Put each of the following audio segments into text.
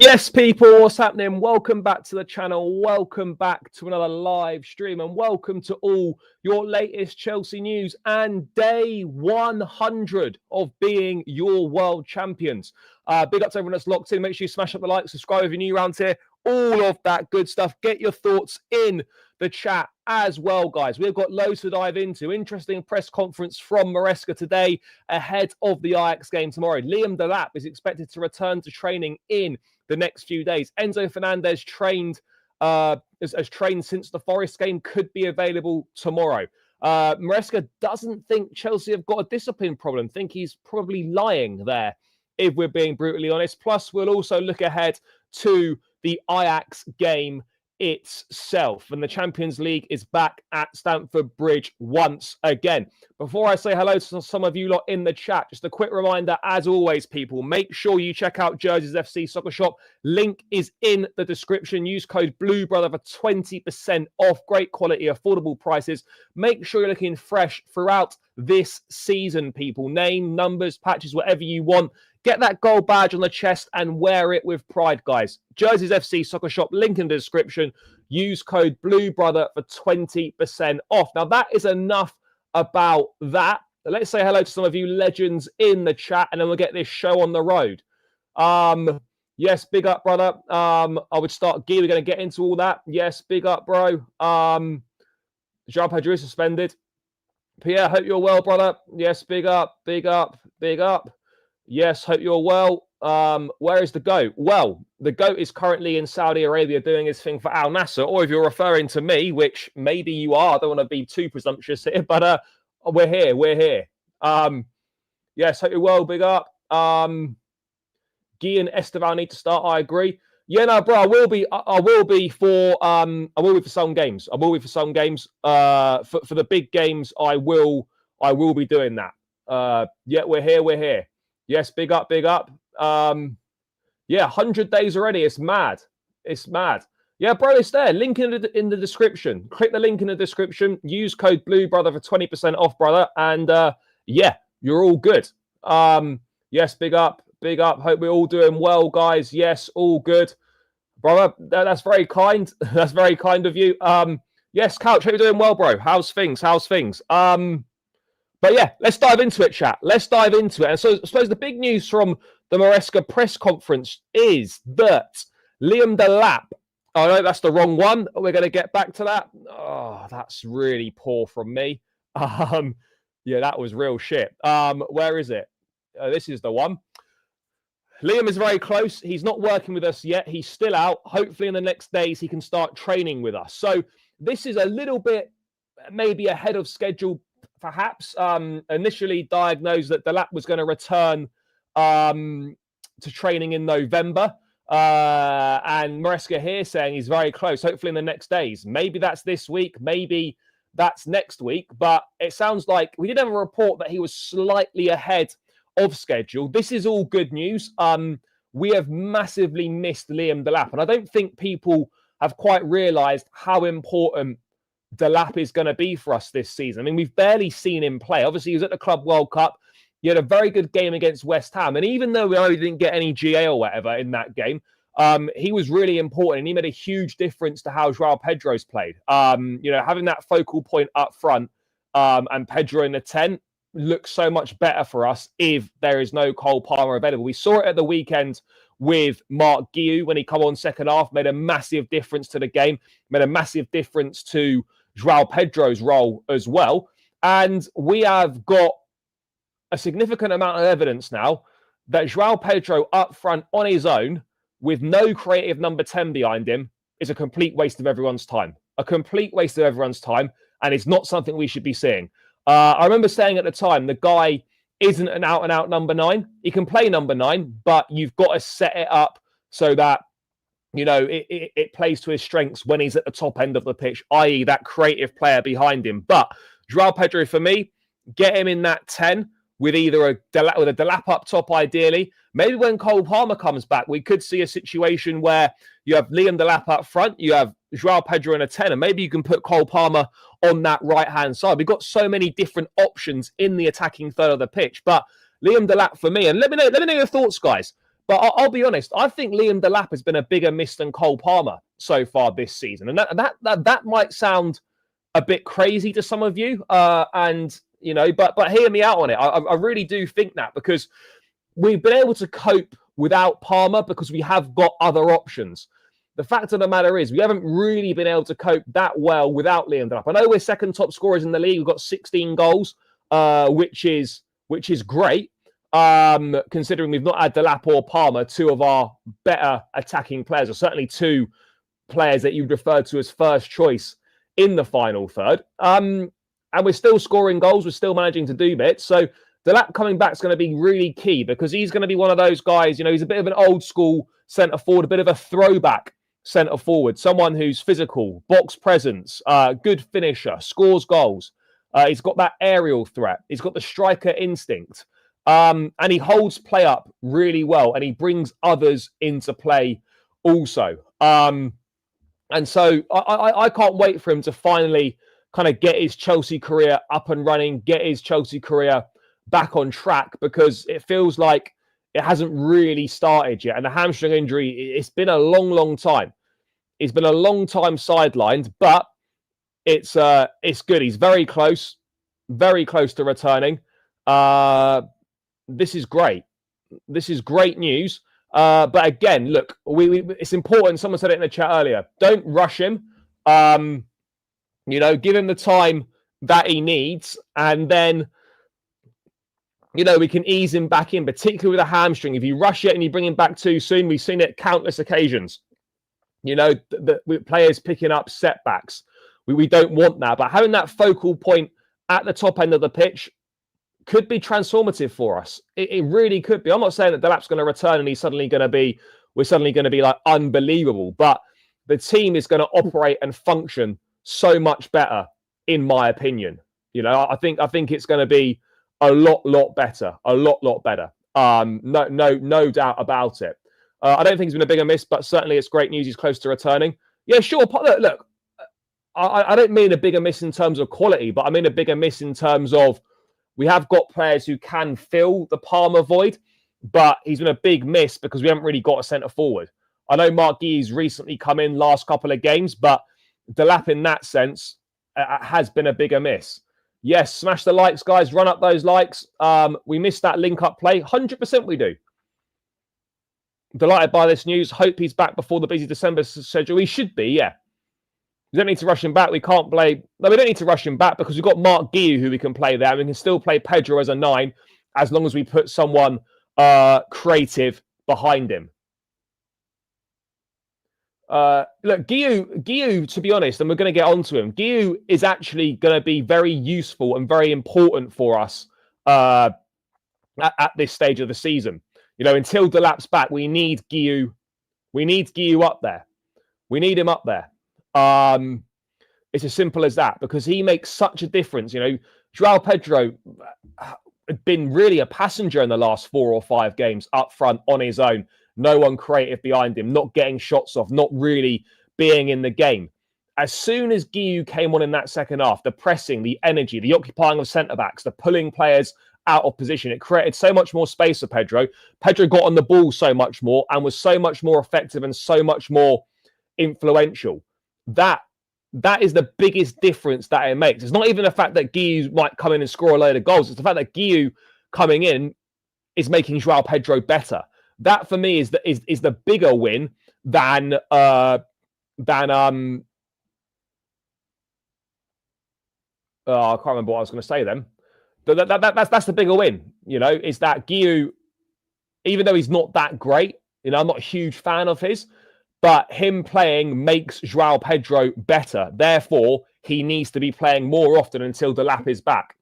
Yes, people, what's happening? Welcome back to the channel. Welcome back to another live stream, and welcome to all your latest Chelsea news and day 100 of being your world champions. Big up to everyone that's locked in. Make sure you smash up the like, subscribe if you're new around here. All of that good stuff. Get your thoughts in the chat as well, guys. We've got loads to dive into. Interesting press conference from Maresca today ahead of the Ajax game tomorrow. Liam Delap is expected to return to training in the next few days. Enzo Fernandez has trained since the Forest game, could be available tomorrow. Maresca doesn't think Chelsea have got a discipline problem. Think he's probably lying there, if we're being brutally honest. Plus, we'll also look ahead to the Ajax game itself, and the Champions League is back at Stamford Bridge once again. Before I say hello to some of you lot in the chat, just a quick reminder, as always, people, make sure you check out Jerseys FC Soccer Shop. Link is in the description. Use code BLUEBROTHER for 20% off. Great quality, affordable prices. Make sure you're looking fresh throughout this season, people. Name, numbers, patches, whatever you want. Get that gold badge on the chest and wear it with pride, guys. Jerseys FC Soccer Shop, link in the description. Use code BLUEBROTHER for 20% off. Now, that is enough about that. Let's say hello to some of you legends in the chat, and then we'll get this show on the road. Yes, big up, brother. I would start Guy. We're going to get into all that. Yes, big up, bro. João Pedro is suspended. Pierre, hope you're well, brother. Yes, big up, big up, big up. Yes, hope you're well. Where is the GOAT? Well, the GOAT is currently in Saudi Arabia doing his thing for Al Nassr, or if you're referring to me, which maybe you are, I don't want to be too presumptuous here, but we're here, we're here. Yes, hope you're well, big up. Guy and Esteban need to start, I agree. Yeah, no, bro, I will be for some games. I will be for some games. For the big games, I will be doing that. Yeah, we're here, we're here. Yes, big up, big up. Yeah, 100 days already. It's mad. It's mad. Yeah, bro, it's there. Link in the description. Click the link in the description. Use code BLUEBROTHER for 20% off, brother. And yeah, you're all good. Yes, big up, big up. Hope we're all doing well, guys. Yes, all good. Brother, that's very kind. That's very kind of you. Yes, Couch, hope you're doing well, bro. How's things? How's things? But yeah, let's dive into it, chat. Let's dive into it. And so I suppose the big news from the Maresca press conference is that Liam Delap, oh no, that's the wrong one. We're going to get back to that. Oh, that's really poor from me. Yeah, that was real shit. Where is it? This is the one. Liam is very close. He's not working with us yet. He's still out. Hopefully in the next days, he can start training with us. So this is a little bit maybe ahead of schedule, perhaps. Initially diagnosed that Delap was going to return to training in November. And Maresca here saying he's very close, hopefully in the next days. Maybe that's this week, maybe that's next week. But it sounds like we did have a report that he was slightly ahead of schedule. This is all good news. We have massively missed Liam Delap. And I don't think people have quite realised how important Delap is going to be for us this season. I mean, we've barely seen him play. Obviously, he was at the Club World Cup. He had a very good game against West Ham. And even though we only didn't get any GA or whatever in that game, he was really important. And he made a huge difference to how João Pedro's played. You know, having that focal point up front and Pedro in the 10 looks so much better for us if there is no Cole Palmer available. We saw it at the weekend with Mark Guiu when he come on second half, made a massive difference to the game, made a massive difference to João Pedro's role as well. And we have got a significant amount of evidence now that João Pedro up front on his own with no creative number 10 behind him is a complete waste of everyone's time. A complete waste of everyone's time. And it's not something we should be seeing. I remember saying at the time, the guy isn't an out-and-out number 9. He can play number 9, but you've got to set it up so that, you know, it plays to his strengths when he's at the top end of the pitch, i.e. that creative player behind him. But João Pedro, for me, get him in that 10 with either a Delap up top, ideally. Maybe when Cole Palmer comes back, we could see a situation where you have Liam Delap up front, you have João Pedro in a 10, and maybe you can put Cole Palmer on that right-hand side. We've got so many different options in the attacking third of the pitch. But Liam Delap for me, and let me know your thoughts, guys. But I'll be honest, I think Liam Delap has been a bigger miss than Cole Palmer so far this season. And that might sound a bit crazy to some of you. But hear me out on it. I really do think that, because we've been able to cope without Palmer because we have got other options. The fact of the matter is we haven't really been able to cope that well without Liam Delap. I know we're second top scorers in the league. We've got 16 goals, which is great, considering we've not had Delap or Palmer, two of our better attacking players, or certainly two players that you'd refer to as first choice in the final third. And we're still scoring goals. We're still managing to do bits. So Delap coming back is going to be really key, because he's going to be one of those guys, he's a bit of an old school centre forward, a bit of a throwback centre forward, someone who's physical, box presence, good finisher, scores goals. He's got that aerial threat. He's got the striker instinct. And he holds play up really well, and he brings others into play also. And so I can't wait for him to finally kind of get his Chelsea career up and running, get his Chelsea career back on track, because it feels like it hasn't really started yet. And the hamstring injury, it's been a long, long time. He's been a long time sidelined, but it's good. He's very close to returning. This is great. This is great news. But again, look, it's important. Someone said it in the chat earlier. Don't rush him. Give him the time that he needs, and then we can ease him back in, particularly with a hamstring. If you rush it and you bring him back too soon, we've seen it countless occasions. The players picking up setbacks. We don't want that. But having that focal point at the top end of the pitch could be transformative for us. It really could be. I'm not saying that Delap's going to return and we're suddenly going to be like unbelievable, but the team is going to operate and function so much better, in my opinion. I think it's going to be a lot better. No doubt about it. I don't think he's been a bigger miss, but certainly it's great news he's close to returning. Yeah, sure. Look, I don't mean a bigger miss in terms of quality, but I mean a bigger miss in terms of we have got players who can fill the Palmer void, but he's been a big miss because we haven't really got a centre forward. I know Mark Gui's recently come in last couple of games, but Delap in that sense has been a bigger miss. Yes, smash the likes, guys. Run up those likes. We missed that link-up play. 100% we do. Delighted by this news. Hope he's back before the busy December schedule. He should be, yeah. We don't need to rush him back. We can't play... No, we don't need to rush him back because we've got Mark Guiu who we can play there. We can still play Pedro as a 9 as long as we put someone creative behind him. Look, Guiu, to be honest, and we're going to get onto him, Guiu is actually going to be very useful and very important for us at this stage of the season. Until Delap's back, we need Guiu. We need Guiu up there. We need him up there. It's as simple as that, because he makes such a difference. João Pedro had been really a passenger in the last 4 or 5 games up front on his own. No one creative behind him, not getting shots off, not really being in the game. As soon as Guiu came on in that second half, the pressing, the energy, the occupying of centre-backs, the pulling players out of position, it created so much more space for Pedro. Pedro got on the ball so much more and was so much more effective and so much more influential. That is the biggest difference that it makes. It's not even the fact that Guiu might come in and score a load of goals. It's the fact that Guiu coming in is making João Pedro better. That for me is the bigger win than I can't remember what I was going to say then. That's the bigger win, is that Guiu, even though he's not that great, I'm not a huge fan of his, but him playing makes João Pedro better. Therefore, he needs to be playing more often until Delap is back.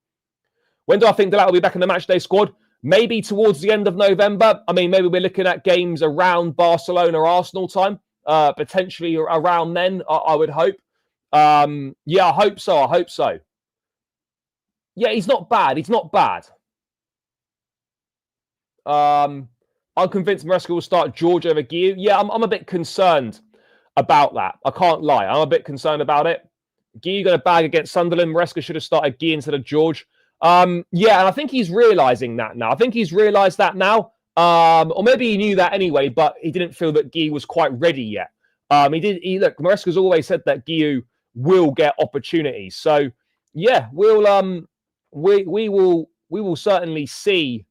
When do I think Delap will be back in the matchday squad? Maybe towards the end of November. I mean, maybe we're looking at games around Barcelona or Arsenal time, potentially around then, I would hope. Yeah, I hope so. Yeah, he's not bad. I'm convinced Maresca will start George over Guiu. Yeah, I'm a bit concerned about that. I can't lie. I'm a bit concerned about it. Guiu got a bag against Sunderland. Maresca should have started Guiu instead of George. Yeah, and I think he's realising that now. I think he's realised that now. Or maybe he knew that anyway, but he didn't feel that Guy was quite ready yet. Look, Maresca's always said that Guy will get opportunities. So yeah, we will certainly see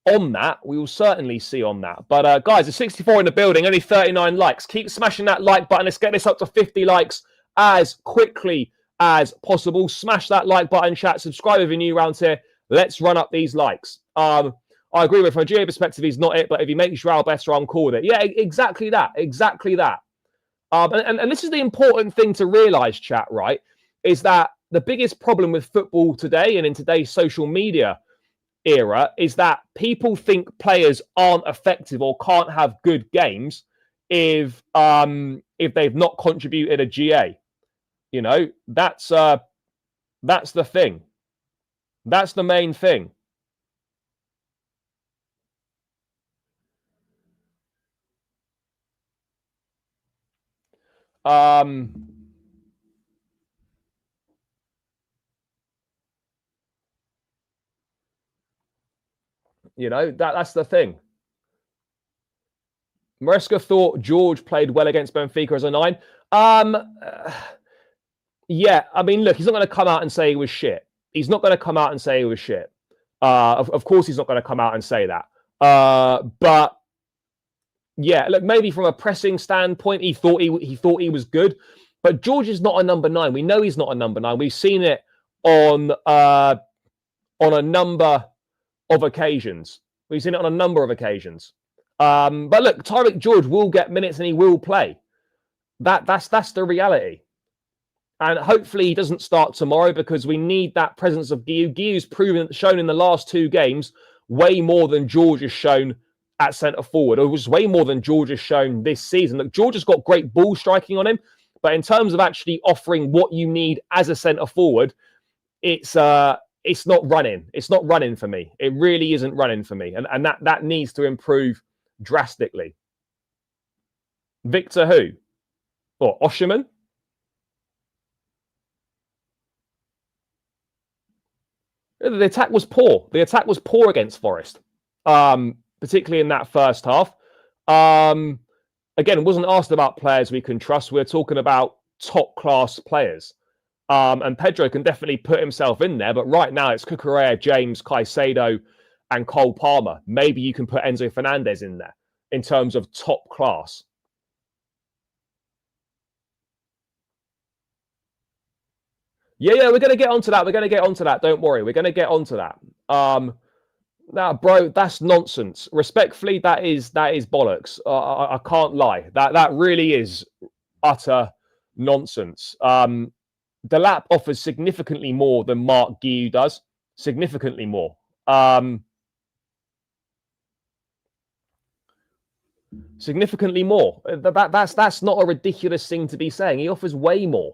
on that. We will certainly see on that. But guys, there's 64 in the building, only 39 likes. Keep smashing that like button. Let's get this up to 50 likes as quickly as possible. Smash that like button, chat. Subscribe if you're new around here. Let's run up these likes. I agree with, from a GA perspective, he's not it, but if he makes Joao better, I'm cool with it. Yeah, exactly that. Exactly that. And this is the important thing to realise, chat, right? Is that the biggest problem with football today and in today's social media era is that people think players aren't effective or can't have good games if they've not contributed a GA. You know, that's the thing. That's the main thing. You know, that's the thing. Maresca thought George played well against Benfica as a 9. Yeah, I mean, look, he's not going to come out and say he was shit. He's not going to come out and say he was shit. Of course, he's not going to come out and say that. But yeah, look, maybe from a pressing standpoint, he thought he was good. But George is not a number 9. We know he's not a number 9. We've seen it on a number of occasions. We've seen it on a number of occasions. But look, Tyrick George will get minutes and he will play. That's the reality. And hopefully he doesn't start tomorrow, because we need that presence of Guiu. Guiu's shown in the last 2 games way more than George has shown at centre forward. It was way more than George has shown this season. Look, George has got great ball striking on him, but in terms of actually offering what you need as a centre forward, it's not running. It's not running for me. It really isn't running for me. And that needs to improve drastically. Victor who? Or Osherman? The attack was poor. The attack was poor against Forest, particularly in that first half. Again, wasn't asked about players we can trust. We're talking about top-class players. And Pedro can definitely put himself in there, but right now it's Cucurella, James, Caicedo, and Cole Palmer. Maybe you can put Enzo Fernandez in there in terms of top class. Yeah, we're going to get onto that. We're going to get onto that. Don't worry. We're going to get onto that. Now, bro, that's nonsense. Respectfully, that is bollocks. I can't lie. That really is utter nonsense. Delap offers significantly more than Mark Guiu does. Significantly more. Significantly more. That's not a ridiculous thing to be saying. He offers way more.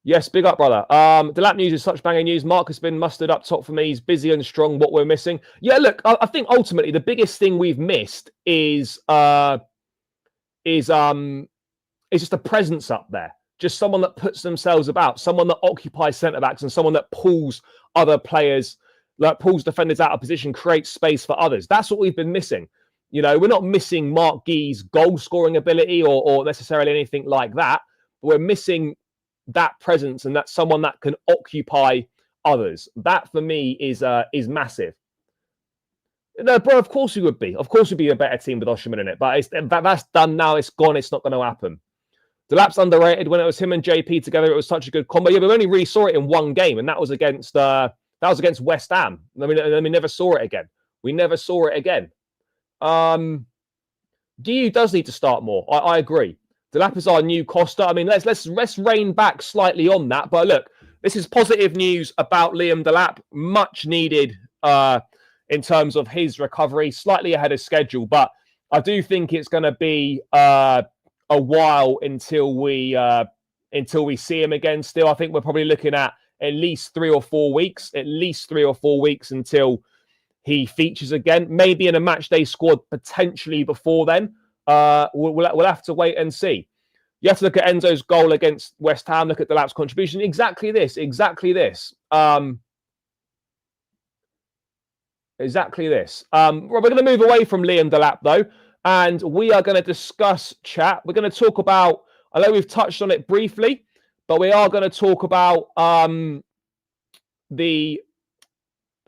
Yes, big up, brother. Delap news is such banging news. Mark has been mustered up top for me. He's busy and strong. What we're missing. Yeah, look, I think ultimately the biggest thing we've missed is just a presence up there. Just someone that puts themselves about, someone that occupies centre-backs, and someone that pulls other players, like pulls defenders out of position, creates space for others. That's what we've been missing. You know, we're not missing Mark Gui's goal-scoring ability or necessarily anything like that. We're missing that presence and that's someone that can occupy others. That, for me, is massive. No, bro, of course we would be. Of course we'd be a better team with Osherman in it. But that's done now. It's gone. It's not going to happen. Delap's underrated. When it was him and JP together, it was such a good combo. Yeah, but we only really saw it in one game, and that was against West Ham. I mean, we never saw it again. We never saw it again. Guiu does need to start more. I agree. Delap is our new Costa. I mean, let's rein back slightly on that. But look, this is positive news about Liam Delap. Much needed in terms of his recovery, slightly ahead of schedule. But I do think it's going to be a while until we see him again. Still, I think we're probably looking at least 3 or 4 weeks. At least 3 or 4 weeks until he features again. Maybe in a match day squad potentially before then. We'll have to wait and see. You have to look at Enzo's goal against West Ham. Look at Delap's contribution. Exactly this. Exactly this. We're going to move away from Liam Delap, though, and we are going to discuss chat. We're going to talk about, I know we've touched on it briefly, but we are going to talk about the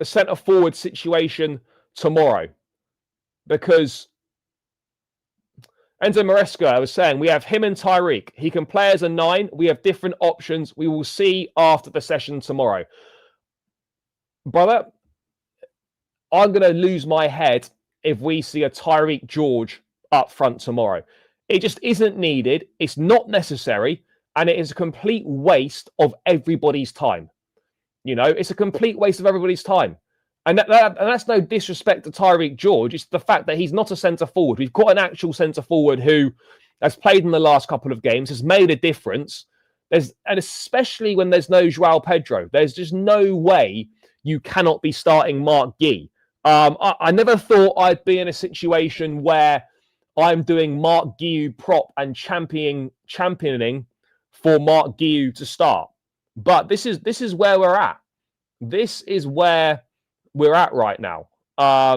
centre forward situation tomorrow, because Enzo Maresca, I was saying, we have him and Tyreek. He can play as a 9. We have different options. We will see after the session tomorrow. Brother, I'm going to lose my head if we see a Tyreek George up front tomorrow. It just isn't needed. It's not necessary. And it is a complete waste of everybody's time. You know, it's a complete waste of everybody's time. And that's no disrespect to Tyreek George. It's the fact that he's not a centre forward. We've got an actual centre forward who has played in the last couple of games, has made a difference. And especially when there's no João Pedro, there's just no way you cannot be starting Mark Guéhi. I never thought I'd be in a situation where I'm doing Mark Guéhi prop and championing for Mark Guéhi to start. But this is where we're at. This is where we're at right now. Why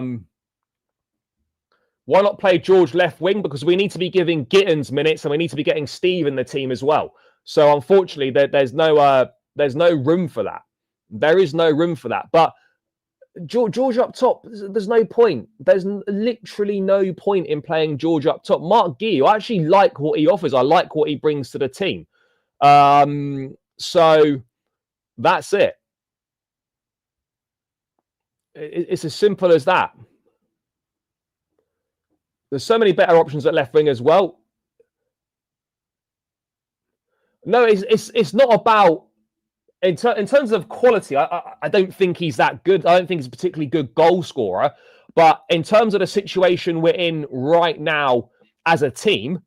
not play George left wing? Because we need to be giving Gittins minutes and we need to be getting Steve in the team as well. So unfortunately, there's no room for that. There is no room for that. But George up top, there's no point. There's literally no point in playing George up top. Mark Guéhi, I actually like what he offers. I like what he brings to the team. So that's it. It's as simple as that. There's so many better options at left wing as well. No, it's not about in terms of quality. I don't think he's that good. I don't think he's a particularly good goal scorer. But in terms of the situation we're in right now as a team,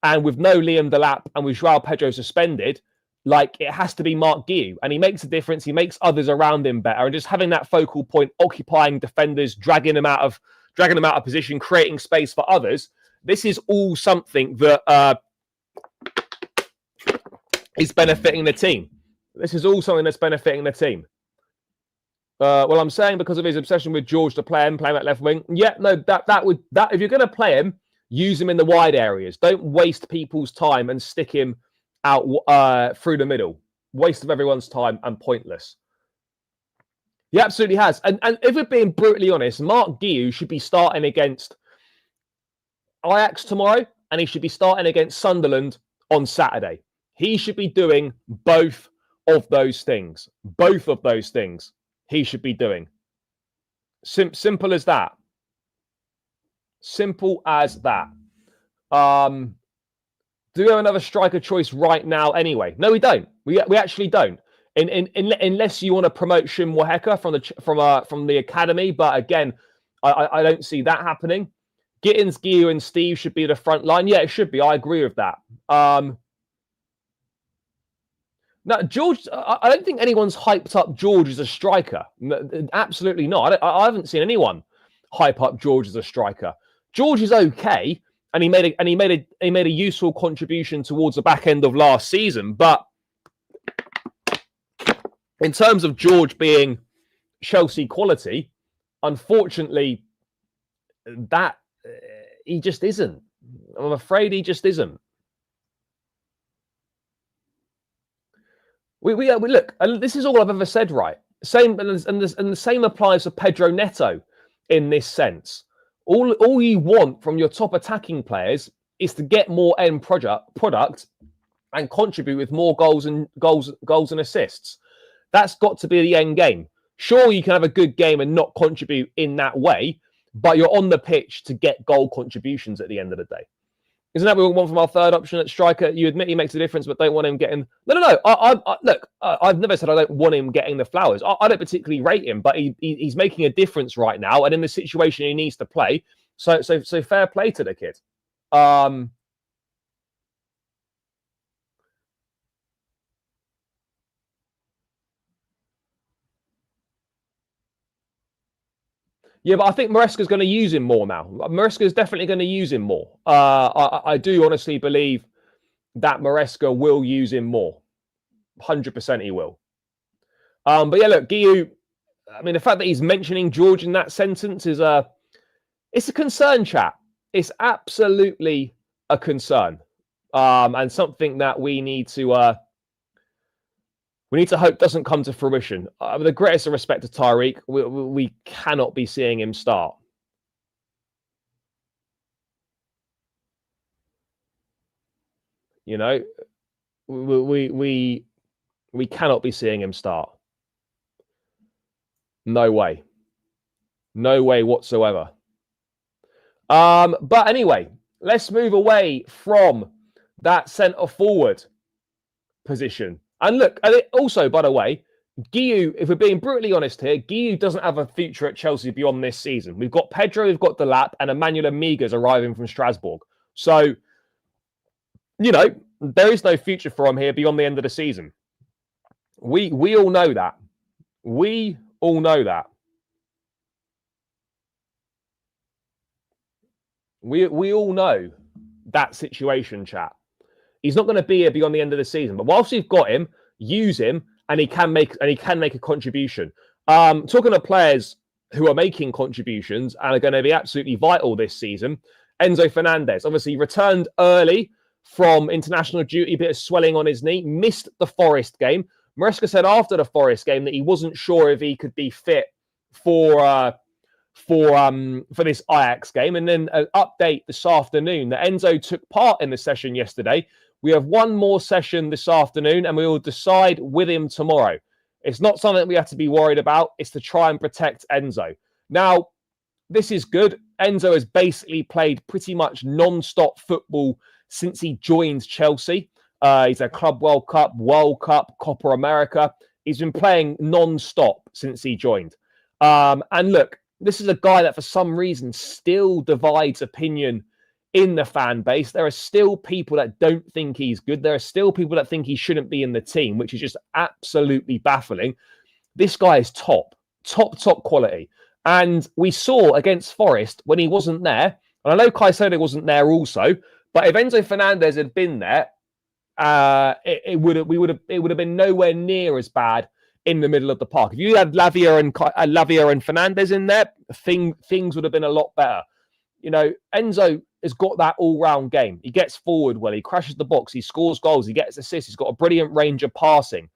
and with no Liam Delap and with João Pedro suspended, like, it has to be Mark Guéhi, and he makes a difference. He makes others around him better, and just having that focal point, occupying defenders, dragging them out of position, creating space for others. This is all something that is benefiting the team. This is all something that's benefiting the team. Well, I'm saying because of his obsession with George to play him at left wing. Yeah, no, that would if you're going to play him, use him in the wide areas. Don't waste people's time and stick him out through the middle. Waste of everyone's time and pointless. He absolutely has. And if we're being brutally honest, Mark Guéhi should be starting against Ajax tomorrow, and he should be starting against Sunderland on Saturday. He should be doing both of those things. Both of those things he should be doing. Simple as that. Simple as that. Do we have another striker choice right now anyway? No, we don't. We actually don't. Unless you want to promote Shin Waheka from the academy. But again, I don't see that happening. Gittins, Guéhi and Steve should be the front line. Yeah, it should be. I agree with that. Now, George, I don't think anyone's hyped up George as a striker. Absolutely not. I haven't seen anyone hype up George as a striker. George is okay, and he made a useful contribution towards the back end of last season. But in terms of George being Chelsea quality, unfortunately, that he just isn't. I'm afraid he just isn't. We look, and this is all I've ever said, right? Same, and the same applies to Pedro Neto in this sense. All you want from your top attacking players is to get more end product and contribute with more goals and assists. That's got to be the end game. Sure, you can have a good game and not contribute in that way, but you're on the pitch to get goal contributions at the end of the day. Isn't that what we want from our third option at striker? You admit he makes a difference, but don't want him getting... No. Look, I've never said I don't want him getting the flowers. I don't particularly rate him, but he's making a difference right now, and in the situation he needs to play. So fair play to the kid. Yeah, but I think Maresca's going to use him more now. Maresca is definitely going to use him more. I do honestly believe that Maresca will use him more. 100% he will. But yeah, look, Guéhi, I mean, the fact that he's mentioning George in that sentence is it's a concern, chat. It's absolutely a concern, and something that we need to hope doesn't come to fruition. With the greatest of respect to Tyreek, we cannot be seeing him start. You know, we cannot be seeing him start. No way. No way whatsoever. But anyway, let's move away from that centre forward position. And look, also, by the way, Guiu, if we're being brutally honest here, Guiu doesn't have a future at Chelsea beyond this season. We've got Pedro, we've got Delap, and Emmanuel Amigas arriving from Strasbourg. So, you know, there is no future for him here beyond the end of the season. We all know that. We all know that. We all know that situation, chat. He's not going to be here beyond the end of the season. But whilst you've got him, use him, and he can make a contribution. Talking of players who are making contributions and are going to be absolutely vital this season, Enzo Fernandez obviously returned early from international duty, a bit of swelling on his knee, missed the Forest game. Maresca said after the Forest game that he wasn't sure if he could be fit for this Ajax game. And then an update this afternoon that Enzo took part in the session yesterday. We have one more session this afternoon and we will decide with him tomorrow. It's not something we have to be worried about. It's to try and protect Enzo. Now, this is good. Enzo has basically played pretty much non-stop football since he joined Chelsea. He's had Club World Cup, Copa America. He's been playing non-stop since he joined. And look, this is a guy that for some reason still divides opinion in the fan base. There are still people that don't think he's good. There are still people that think he shouldn't be in the team, which is just absolutely baffling. This guy is top quality. And we saw against Forest when he wasn't there, and I know Caicedo wasn't there also, but if Enzo Fernandez had been there, it would have been nowhere near as bad in the middle of the park. If you had Lavia and Fernandez in there, things would have been a lot better. You know, Enzo has got that all-round game. He gets forward well, he crashes the box, he scores goals, he gets assists, he's got a brilliant range of passing.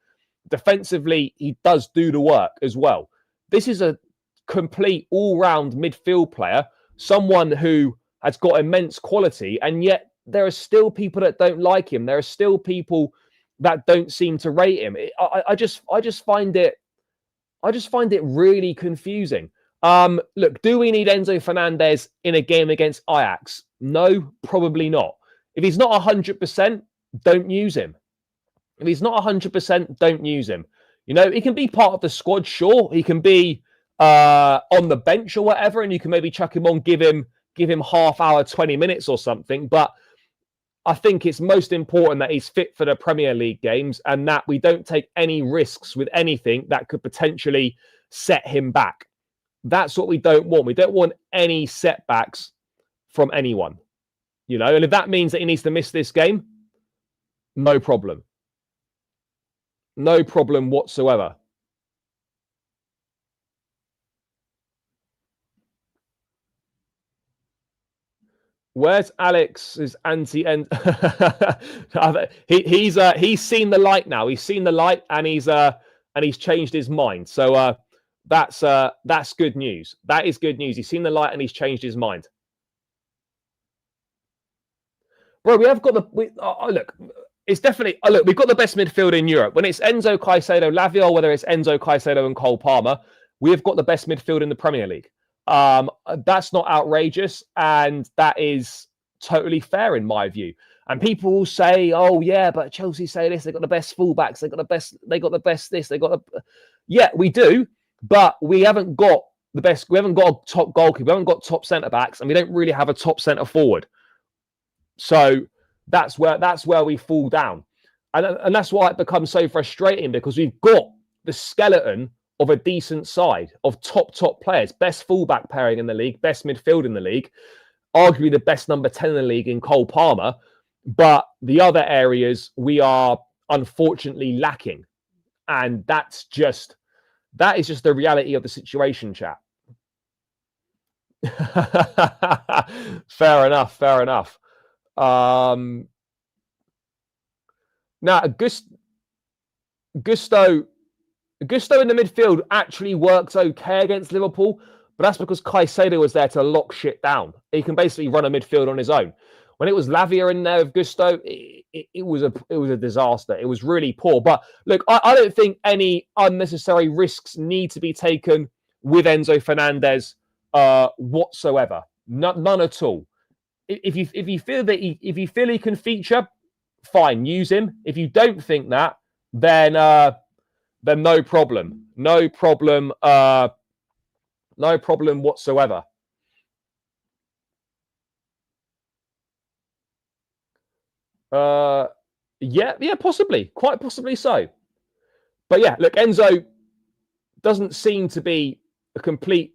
Defensively, he does do the work as well. This is a complete all-round midfield player, someone who has got immense quality, and yet there are still people that don't like him. There are still people that don't seem to rate him. I just find it really confusing. Look, do we need Enzo Fernandez in a game against Ajax? No, probably not. If he's not 100%, don't use him. If he's not 100%, don't use him. You know, he can be part of the squad, sure. He can be on the bench or whatever, and you can maybe chuck him on, give him half hour, 20 minutes or something. But I think it's most important that he's fit for the Premier League games and that we don't take any risks with anything that could potentially set him back. That's what we don't want. We don't want any setbacks from anyone, you know. And if that means that he needs to miss this game, no problem. No problem whatsoever. Where's Alex's anti-end? He's seen the light now. He's seen the light and he's changed his mind. So that's good news. That is good news. He's seen the light and he's changed his mind. Bro, we have got look. It's definitely look. We've got the best midfield in Europe. When it's Enzo, Caicedo, Lavia, whether it's Enzo, Caicedo, and Cole Palmer, we have got the best midfield in the Premier League. That's not outrageous, and that is totally fair in my view. And people will say, "Oh yeah, but Chelsea say this. They got the best fullbacks. They got the best this. They got the." Yeah, we do, but we haven't got the best. We haven't got a top goalkeeper. We haven't got top centre backs, and we don't really have a top centre forward. So that's where we fall down, and that's why it becomes so frustrating, because we've got the skeleton of a decent side of top players, best fullback pairing in the league, best midfield in the league, arguably the best number 10 in the league in Cole Palmer. But the other areas we are unfortunately lacking. And that's just That is just the reality of the situation, chat. Fair enough. Fair enough. Now, Gusto in the midfield actually works okay against Liverpool, but that's because Caicedo was there to lock shit down. He can basically run a midfield on his own. When it was Lavia in there with Gusto, it was a disaster. It was really poor. But look, I don't think any unnecessary risks need to be taken with Enzo Fernandez whatsoever. None at all. If you feel that he can feature, fine, use him. If you don't think that, then no problem. No problem whatsoever. Yeah, possibly. Quite possibly so. But yeah, look, Enzo doesn't seem to be a complete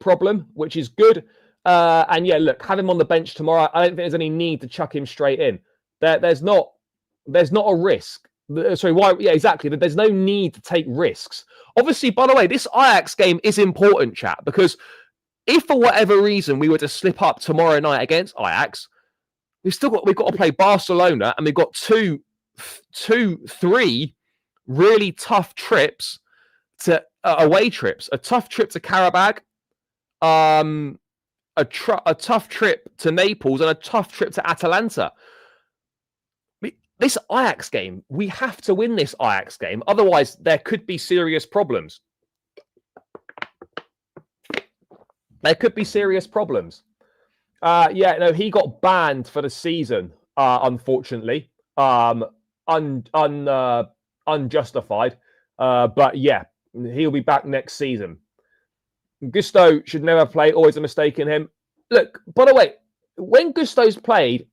problem, which is good. And yeah, look, have him on the bench tomorrow. I don't think there's any need to chuck him straight in. There's not a risk. Sorry, why? Yeah, exactly. There's no need to take risks. Obviously, by the way, this Ajax game is important, chat, because if for whatever reason we were to slip up tomorrow night against Ajax, we've got to play Barcelona, and we've got three really tough trips to away trips. A tough trip to Karabag, a tough trip to Naples, and a tough trip to Atalanta. This Ajax game, we have to win this Ajax game. Otherwise, there could be serious problems. There could be serious problems. Yeah, no, he got banned for the season, unfortunately. Unjustified. But yeah, he'll be back next season. Gusto should never play. Always a mistake in him. Look, by the way, when Gusto's played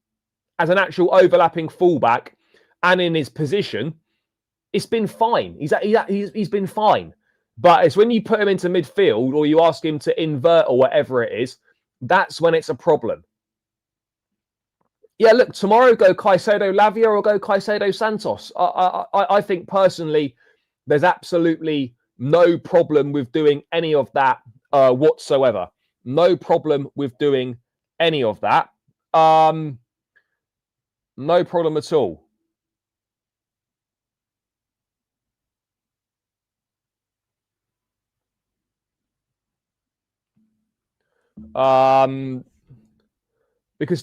as an actual overlapping fullback and in his position, it's been fine. He's been fine. But it's when you put him into midfield or you ask him to invert or whatever it is, that's when it's a problem. Yeah, look, tomorrow go Caicedo Lavia or go Caicedo Santos. I think personally, there's absolutely no problem with doing any of that whatsoever. No problem with doing any of that. No problem at all. We could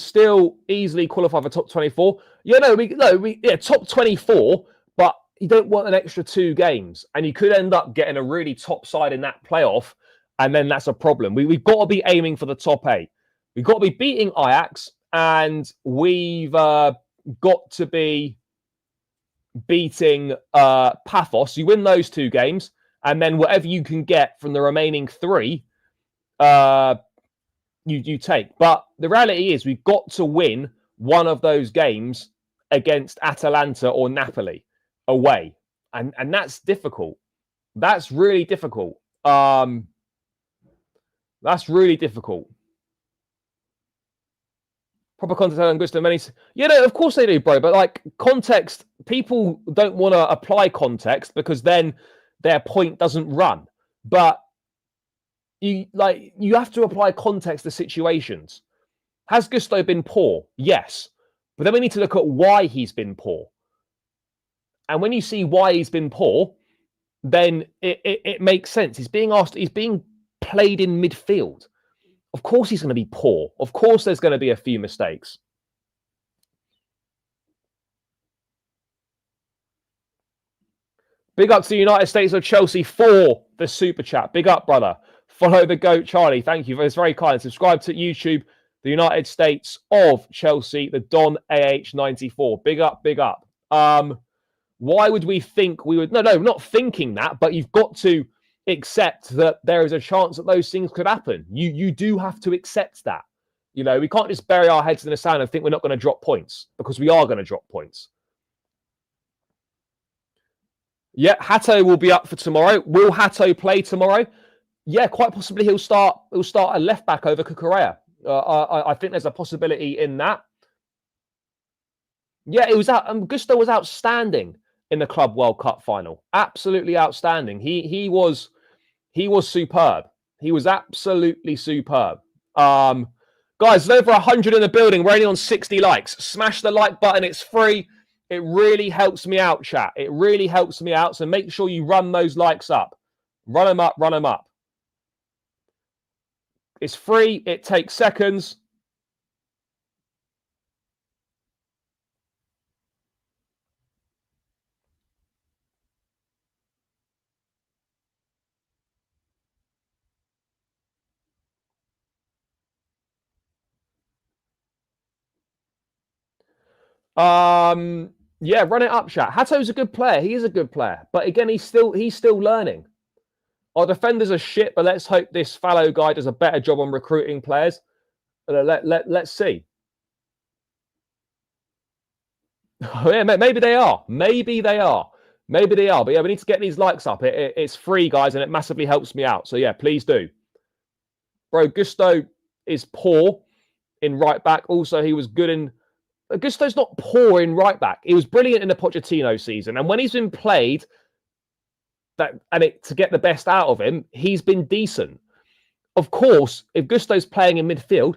still easily qualify for top 24. Yeah, top 24, but you don't want an extra 2 games, and you could end up getting a really top side in that playoff, and then that's a problem. We've got to be aiming for the top 8. We've got to be beating Ajax, and we've got to be beating Paphos. You win those 2 games, and then whatever you can get from the remaining 3, you take. But the reality is we've got to win one of those games against Atalanta or Napoli away. And that's difficult. That's really difficult. That's really difficult. Proper context on Gusto many. Yeah, no, of course they do, bro. But like context, people don't want to apply context because then their point doesn't run. But you have to apply context to situations. Has Gusto been poor? Yes. But then we need to look at why he's been poor. And when you see why he's been poor, then it makes sense. He's being played in midfield. Of course he's going to be poor. Of course there's going to be a few mistakes. Big up to the United States of Chelsea for the super chat. Big up, brother. Follow the GOAT, Charlie. Thank you. It's very kind. Subscribe to YouTube, the United States of Chelsea, the Don AH94. Big up, big up. Why would we think we would... No, not thinking that, but you've got to accept that there is a chance that those things could happen. You do have to accept that. You know, we can't just bury our heads in the sand and think we're not going to drop points, because we are going to drop points. Yeah, Hato will be up for tomorrow. Will Hato play tomorrow? Yeah, quite possibly he'll start a left back over Cucurella. I think there's a possibility in that. Yeah, it was Gusto was outstanding in the Club World Cup final. Absolutely outstanding. He was superb. He was absolutely superb. Guys, there's over 100 in the building. We're only on 60 likes. Smash the like button. It's free. It really helps me out, chat. It really helps me out. So make sure you run those likes up. Run them up, run them up. It's free. It takes seconds. Yeah, run it up, chat. Hato's a good player. He is a good player. But again, he's still learning. Our defenders are shit, but let's hope this fallow guy does a better job on recruiting players. Let's see. Yeah, maybe they are. Maybe they are. Maybe they are. But yeah, we need to get these likes up. It's free, guys, and it massively helps me out. So yeah, please do. Bro, Gusto is poor in right back. Also, he was good in... Gusto's not poor in right back. He was brilliant in the Pochettino season. And when he's been played to get the best out of him, he's been decent. Of course, if Gusto's playing in midfield,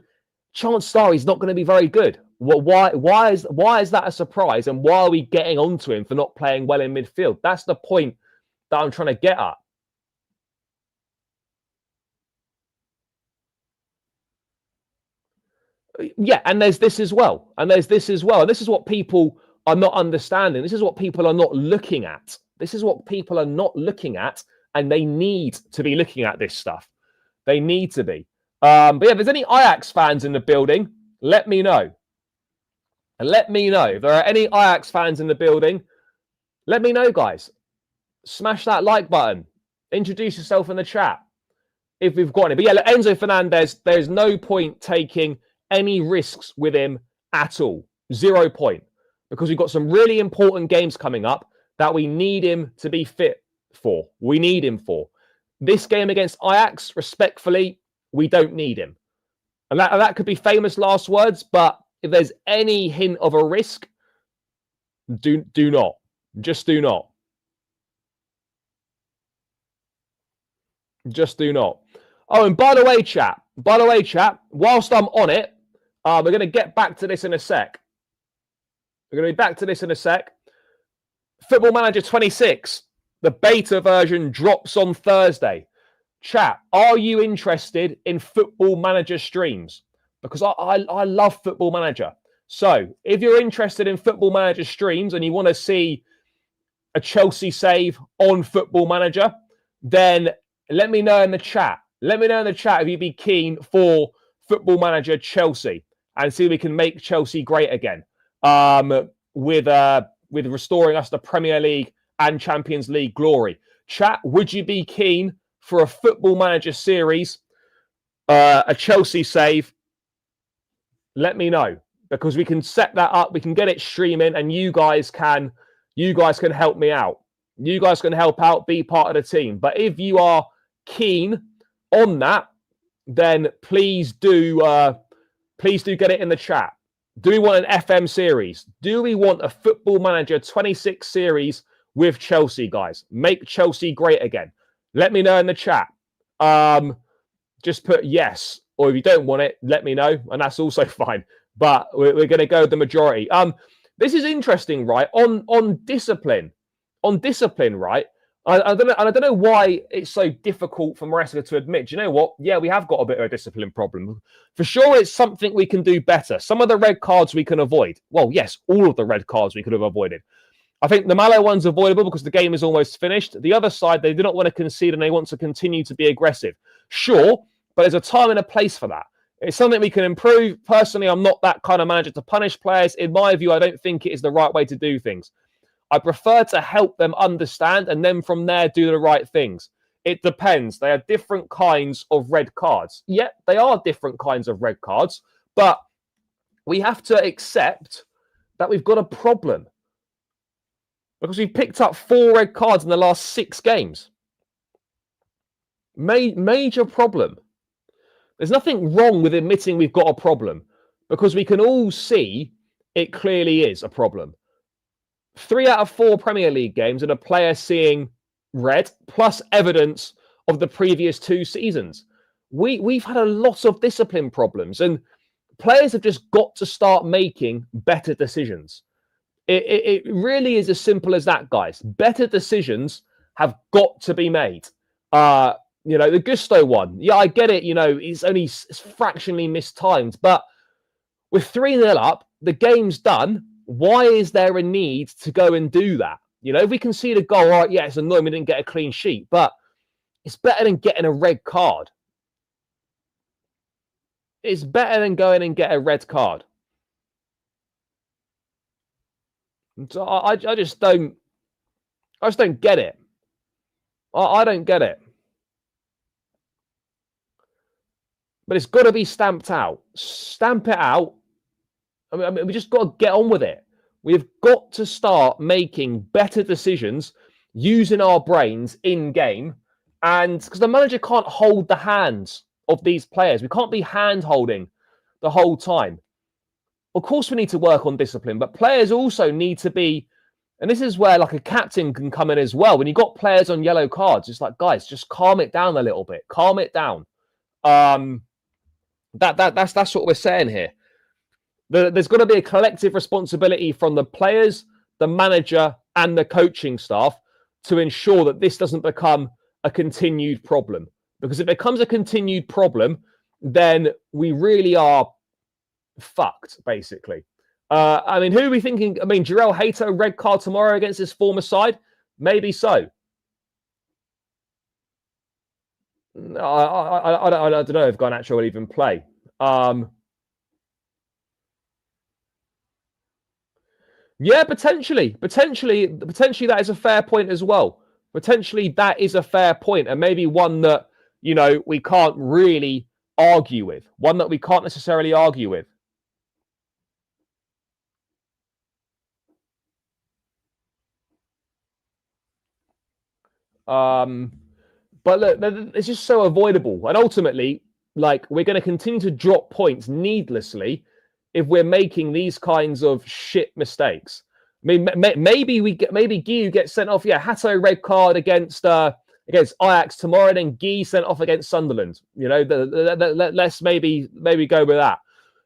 chances are he's not going to be very good. Why is that a surprise? And why are we getting onto him for not playing well in midfield? That's the point that I'm trying to get at. Yeah, and there's this as well. And there's this as well. And this is what people are not understanding. This is what people are not looking at. This is what people are not looking at. And they need to be looking at this stuff. They need to be. But yeah, if there's any Ajax fans in the building, let me know. And let me know. If there are any Ajax fans in the building, let me know, guys. Smash that like button. Introduce yourself in the chat if we've got any. But yeah, Enzo Fernandez, there's no point taking any risks with him at all. 0 point. Because we've got some really important games coming up that we need him to be fit for. We need him for. This game against Ajax, respectfully, we don't need him. And that could be famous last words, but if there's any hint of a risk, do not. Just do not. Just do not. Oh, and by the way, chat, whilst I'm on it, we're going to get back to this in a sec. We're going to be back to this in a sec. Football Manager 26, the beta version drops on Thursday. Chat, are you interested in Football Manager streams? Because I love Football Manager. So if you're interested in Football Manager streams and you want to see a Chelsea save on Football Manager, then let me know in the chat. Let me know in the chat if you'd be keen for Football Manager Chelsea and see if we can make Chelsea great again with restoring us to Premier League and Champions League glory. Chat, would you be keen for a Football Manager series, a Chelsea save? Let me know, because we can set that up. We can get it streaming, and you guys can help me out. You guys can help out, be part of the team. But if you are keen on that, then please do get it in the chat. Do we want an FM series? Do we want a Football Manager 26 series with Chelsea, guys? Make Chelsea great again. Let me know in the chat. Just put yes. Or if you don't want it, let me know. And that's also fine. But we're going to go with the majority. This is interesting, right? On discipline. On discipline, right? I don't know why it's so difficult for Maresca to admit. Do you know what? Yeah, we have got a bit of a discipline problem. For sure, it's something we can do better. Some of the red cards we can avoid. Well, yes, all of the red cards we could have avoided. I think the Malo one's avoidable because the game is almost finished. The other side, they do not want to concede and they want to continue to be aggressive. Sure, but there's a time and a place for that. It's something we can improve. Personally, I'm not that kind of manager to punish players. In my view, I don't think it is the right way to do things. I prefer to help them understand and then from there do the right things. It depends. They are different kinds of red cards. Yeah, they are different kinds of red cards, but we have to accept that we've got a problem because we've picked up 4 red cards in the last 6 games. Major problem. There's nothing wrong with admitting we've got a problem because we can all see it clearly is a problem. 3 out of 4 Premier League games and a player seeing red, plus evidence of the previous 2 seasons. We've had a lot of discipline problems, and players have just got to start making better decisions. It really is as simple as that, guys. Better decisions have got to be made. The Gusto one, yeah, I get it. It's fractionally mistimed, but with 3-0 up, the game's done. Why is there a need to go and do that? If we concede a goal, all right, yeah, it's annoying we didn't get a clean sheet, but it's better than getting a red card. It's better than going and get a red card. So I just don't get it. I don't get it. But it's got to be stamped out. Stamp it out. I mean, we just got to get on with it. We've got to start making better decisions using our brains in game. And because the manager can't hold the hands of these players. We can't be hand holding the whole time. Of course, we need to work on discipline, but players also need to be, and this is where like a captain can come in as well. When you've got players on yellow cards, it's like, guys, just calm it down a little bit. Calm it down. That's what we're saying here. There's got to be a collective responsibility from the players, the manager, and the coaching staff to ensure that this doesn't become a continued problem. Because if it becomes a continued problem, then we really are fucked, basically. Who are we thinking? Jarell Hato, red card tomorrow against his former side? Maybe so. I don't know if Garnacho will even play. Yeah, potentially that is a fair point as well. Potentially that is a fair point, and maybe one that we can't really argue with. One that we can't necessarily argue with. But look, it's just so avoidable, and ultimately, like, we're going to continue to drop points needlessly if we're making these kinds of shit mistakes. Maybe Guy gets sent off. Yeah, Hato red card against Ajax tomorrow, then Guy sent off against Sunderland. Let's maybe go with that.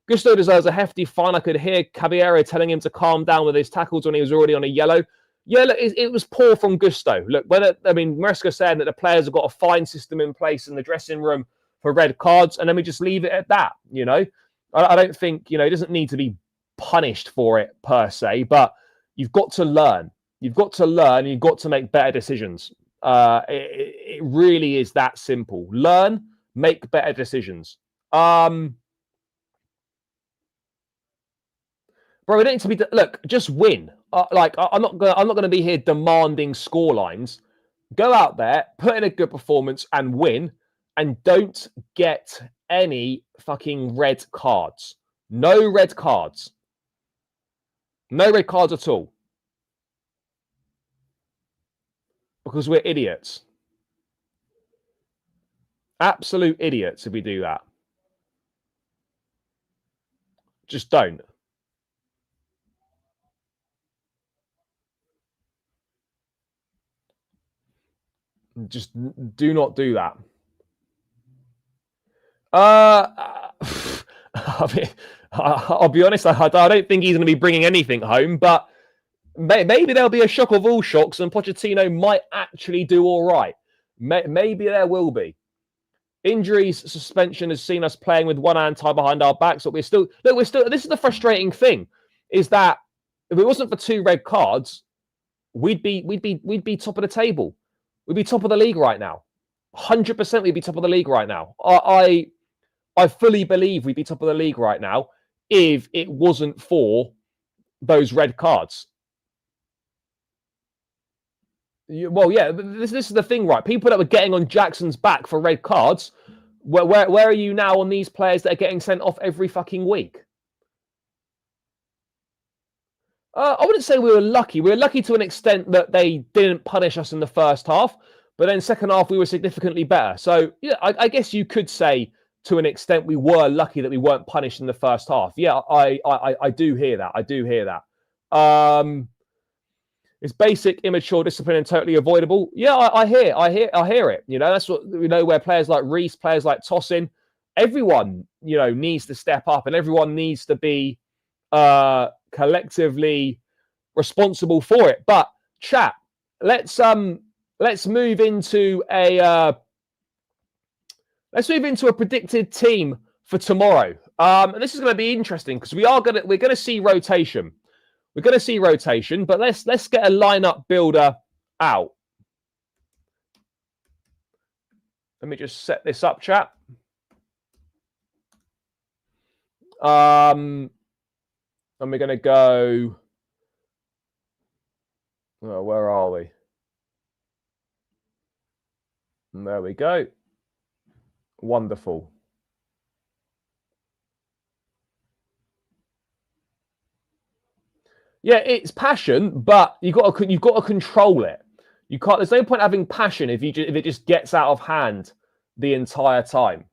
Gusto deserves a hefty fine. I could hear Caballero telling him to calm down with his tackles when he was already on a yellow. Yeah, look, it was poor from Gusto. Look, Maresca said that the players have got a fine system in place in the dressing room for red cards, and then we just leave it at that. I don't think it doesn't need to be punished for it per se, but you've got to learn. You've got to learn. You've got to make better decisions. It really is that simple. Learn, make better decisions. Bro, it needs to be. Look, just win. I'm not gonna be here demanding score lines. Go out there, put in a good performance, and win. And don't get any fucking red cards. No red cards. No red cards at all. Because we're idiots. Absolute idiots if we do that. Just don't. Just do not do that. I'll be honest, I don't think he's going to be bringing anything home, but maybe there'll be a shock of all shocks and Pochettino might actually do all right. Maybe there will be. Injuries, suspension has seen us playing with one hand tied behind our backs, but we're still. This is the frustrating thing, is that if it wasn't for 2 red cards, we'd be top of the table. We'd be top of the league right now. 100% we'd be top of the league right now. I fully believe we'd be top of the league right now if it wasn't for those red cards. Well, yeah, this is the thing, right? People that were getting on Jackson's back for red cards, where are you now on these players that are getting sent off every fucking week? I wouldn't say we were lucky. We were lucky to an extent that they didn't punish us in the first half, but then second half we were significantly better. So yeah, I guess you could say to an extent we were lucky that we weren't punished in the first half. Yeah, I do hear that. I do hear that. It's basic, immature, discipline, and totally avoidable. Yeah, I hear it. You know, that's what we know. Where players like Reece, players like Tosin, everyone, you know, needs to step up, and everyone needs to be collectively responsible for it. But chat, let's move into a predicted team for tomorrow. And this is going to be interesting because we're going to see rotation. We're going to see rotation, but let's get a lineup builder out. Let me just set this up, chat. And we're going to go. Oh, where are we? And there we go. Wonderful. Yeah, it's passion, but you've got to control it. You can't. There's no point having passion if it just gets out of hand the entire time.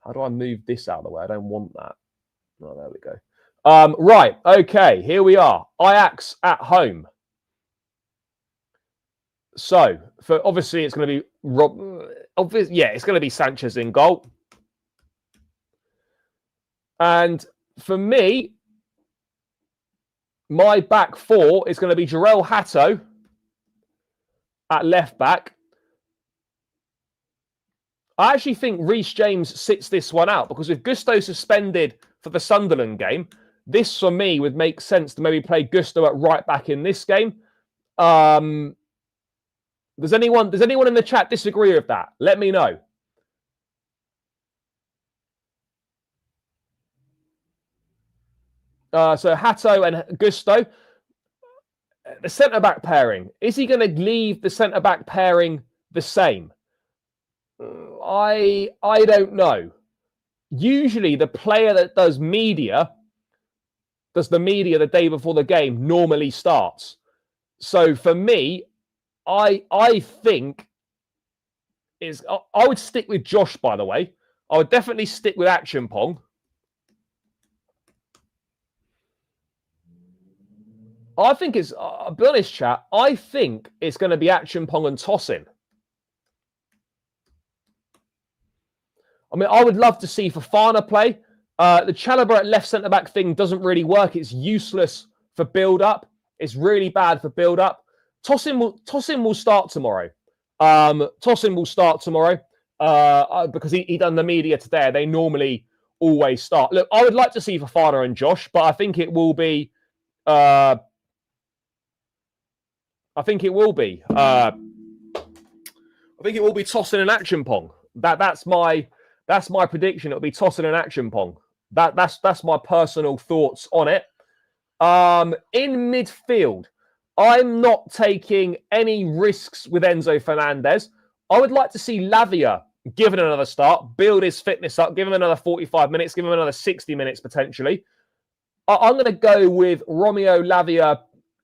How do I move this out of the way? I don't want that. Oh, there we go. Right. Okay. Here we are. Ajax at home. So, obviously, it's going to be it's going to be Sanchez in goal. And for me, my back four is going to be Jarell Hatto at left back. I actually think Reece James sits this one out because with Gusto suspended for the Sunderland game, this for me would make sense to maybe play Gusto at right back in this game. Does anyone in the chat disagree with that? Let me know. So Hatto and Gusto. The centre-back pairing. Is he going to leave the centre-back pairing the same? I don't know. Usually the player that does the media the day before the game normally starts. So for me, I think I would stick with Josh, by the way. I would definitely stick with Achampong. I think it's, I'll be honest, chat, I think it's going to be Achampong and Tosin. I mean, I would love to see Fofana play. The Chalobah at left centre-back thing doesn't really work. It's useless for build-up. It's really bad for build-up. Tosin will start tomorrow. Tosin will start tomorrow because he done the media today. They normally always start. Look, I would like to see Fofana and Josh, but I think it will be... I think it will be Tosin and Achampong. That's my prediction. It'll be Tosin and Achampong. That's my personal thoughts on it. In midfield, I'm not taking any risks with Enzo Fernandez. I would like to see Lavia given another start, build his fitness up, give him another 45 minutes, give him another 60 minutes potentially. I'm going to go with Romeo Lavia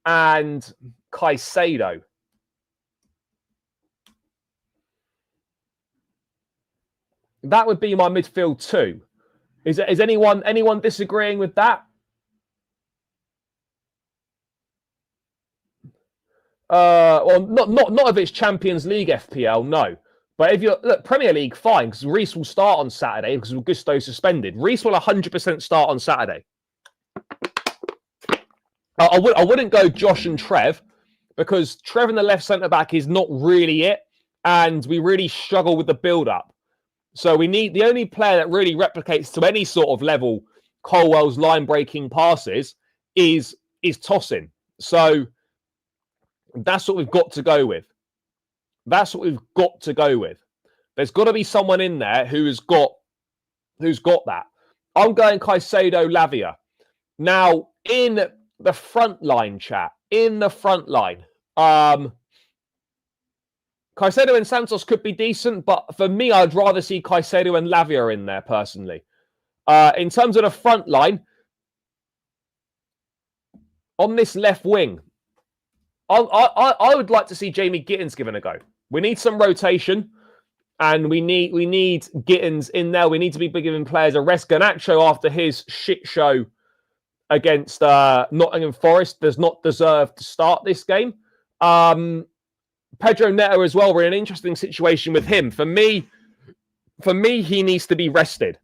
and Caicedo. That would be my midfield too. Is anyone disagreeing with that? Well, not if it's Champions League FPL, no. But if you're Premier League, fine, because Reece will start on Saturday because Gusto suspended. Reece will 100% start on Saturday. I wouldn't go Josh and Trev because Trev in the left centre back is not really it, and we really struggle with the build up. So we need the only player that really replicates to any sort of level Colwell's line breaking passes is Tosin. So that's what we've got to go with. That's what we've got to go with. There's got to be someone in there who's got that. I'm going Caicedo Lavia. Now, in the front line, chat. In the front line. Caicedo and Santos could be decent, but for me, I'd rather see Caicedo and Lavia in there, personally. In terms of the front line, on this left wing, I would like to see Jamie Gittins given a go. We need some rotation, and we need Gittins in there. We need to be giving players a rest. Garnacho after his shit show against Nottingham Forest does not deserve to start this game. Pedro Neto as well. We're in an interesting situation with him. For me, he needs to be rested.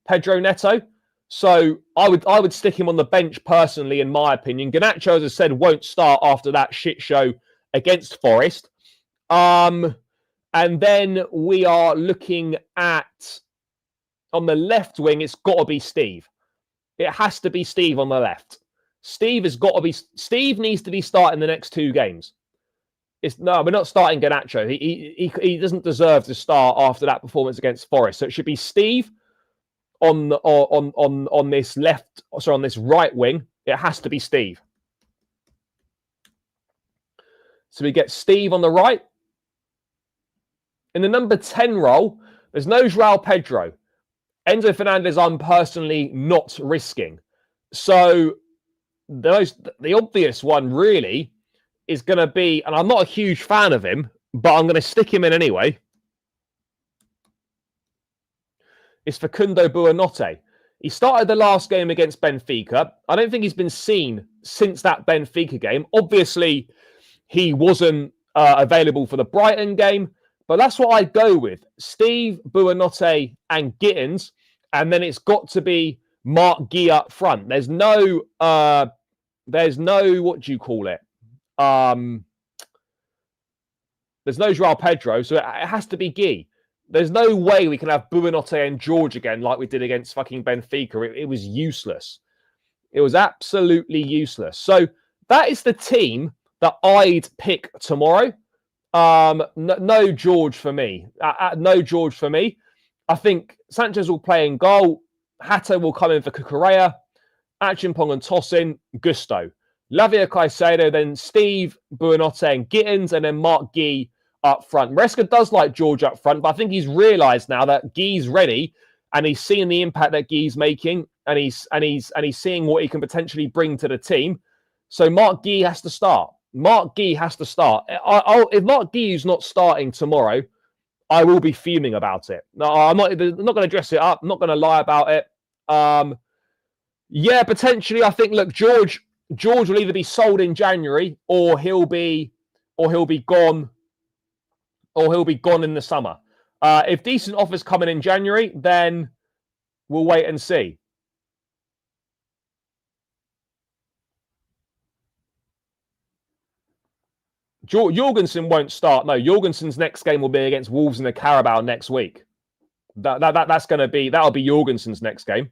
Pedro Neto. So I would stick him on the bench personally, in my opinion. Garnacho, as I said, won't start after that shit show against Forest. And then we are looking at, on the left wing, it's got to be Steve. It has to be Steve on the left. Steve needs to be starting the next 2 games. We're not starting Garnacho. He doesn't deserve to start after that performance against Forest. So it should be Steve on this on this right wing. It has to be Steve. So we get Steve on the right. In the number 10 role, there's no João Pedro. Enzo Fernandez, I'm personally not risking. So the obvious one really is going to be, and I'm not a huge fan of him, but I'm going to stick him in anyway. It's Facundo Buonanotte. He started the last game against Benfica. I don't think he's been seen since that Benfica game. Obviously, he wasn't available for the Brighton game, but that's what I'd go with. Steve, Buonanotte, and Gittins, and then it's got to be Mark Guy up front. There's no, what do you call it? There's no João Pedro, so it has to be Guy. There's no way we can have Buonanotte and George again like we did against fucking Benfica. It was useless. It was absolutely useless. So that is the team that I'd pick tomorrow. No George for me. No George for me. I think Sanchez will play in goal. Hato will come in for Cucurella. Achimpong and Tosin, Gusto. Lavia Caicedo, then Steve, Buonanotte and Gittins, and then Mark Guy up front. Maresca does like George up front, but I think he's realised now that Guy's ready and he's seeing the impact that Guy's making, and he's seeing what he can potentially bring to the team. So Mark Guy has to start. Mark Guy has to start. If Mark Guy is not starting tomorrow, I will be fuming about it. No, I'm not going to dress it up. I'm not going to lie about it. Yeah, potentially. I think, look, George will either be sold in January or he'll be gone. Or he'll be gone in the summer. If decent offers come in January, then we'll wait and see. Jorgensen won't start. No, Jorgensen's next game will be against Wolves in the Carabao next week. That'll be Jorgensen's next game.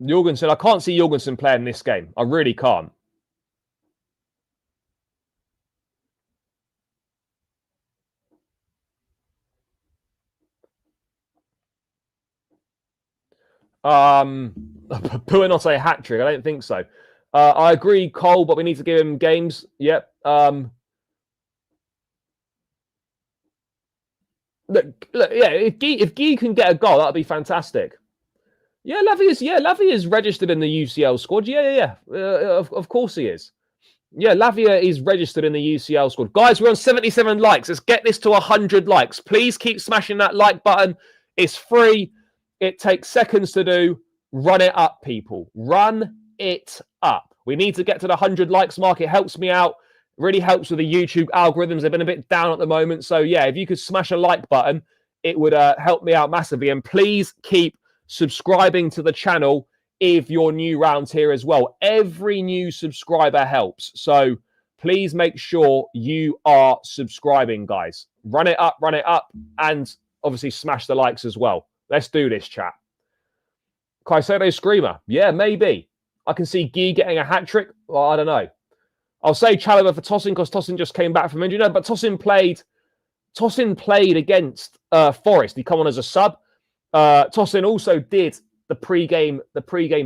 Jorgensen, I can't see Jorgensen playing this game. I really can't. Buonanotte hat-trick. I don't think so. I agree, Cole, but we need to give him games. Yep. Look, yeah, if Guy can get a goal, that'd be fantastic. Yeah, Lavia is registered in the UCL squad. Yeah. Of course he is. Yeah, Lavia is registered in the UCL squad. Guys, we're on 77 likes. Let's get this to 100 likes. Please keep smashing that like button. It's free. It takes seconds to do. Run it up, people. Run it up. We need to get to the 100 likes mark. It helps me out. It really helps with the YouTube algorithms. They've been a bit down at the moment. So, yeah, if you could smash a like button, it would help me out massively. And please keep subscribing to the channel if you're new round here as well. Every new subscriber helps. So please make sure you are subscribing, guys. Run it up, and obviously smash the likes as well. Let's do this, chat. Caicedo Screamer. Yeah, maybe. I can see Guy getting a hat-trick. Well, I don't know. I'll say Chalobah for Tosin because Tosin just came back from injury. No, but Tosin played against Forest. He come on as a sub. Tosin also did the pre-game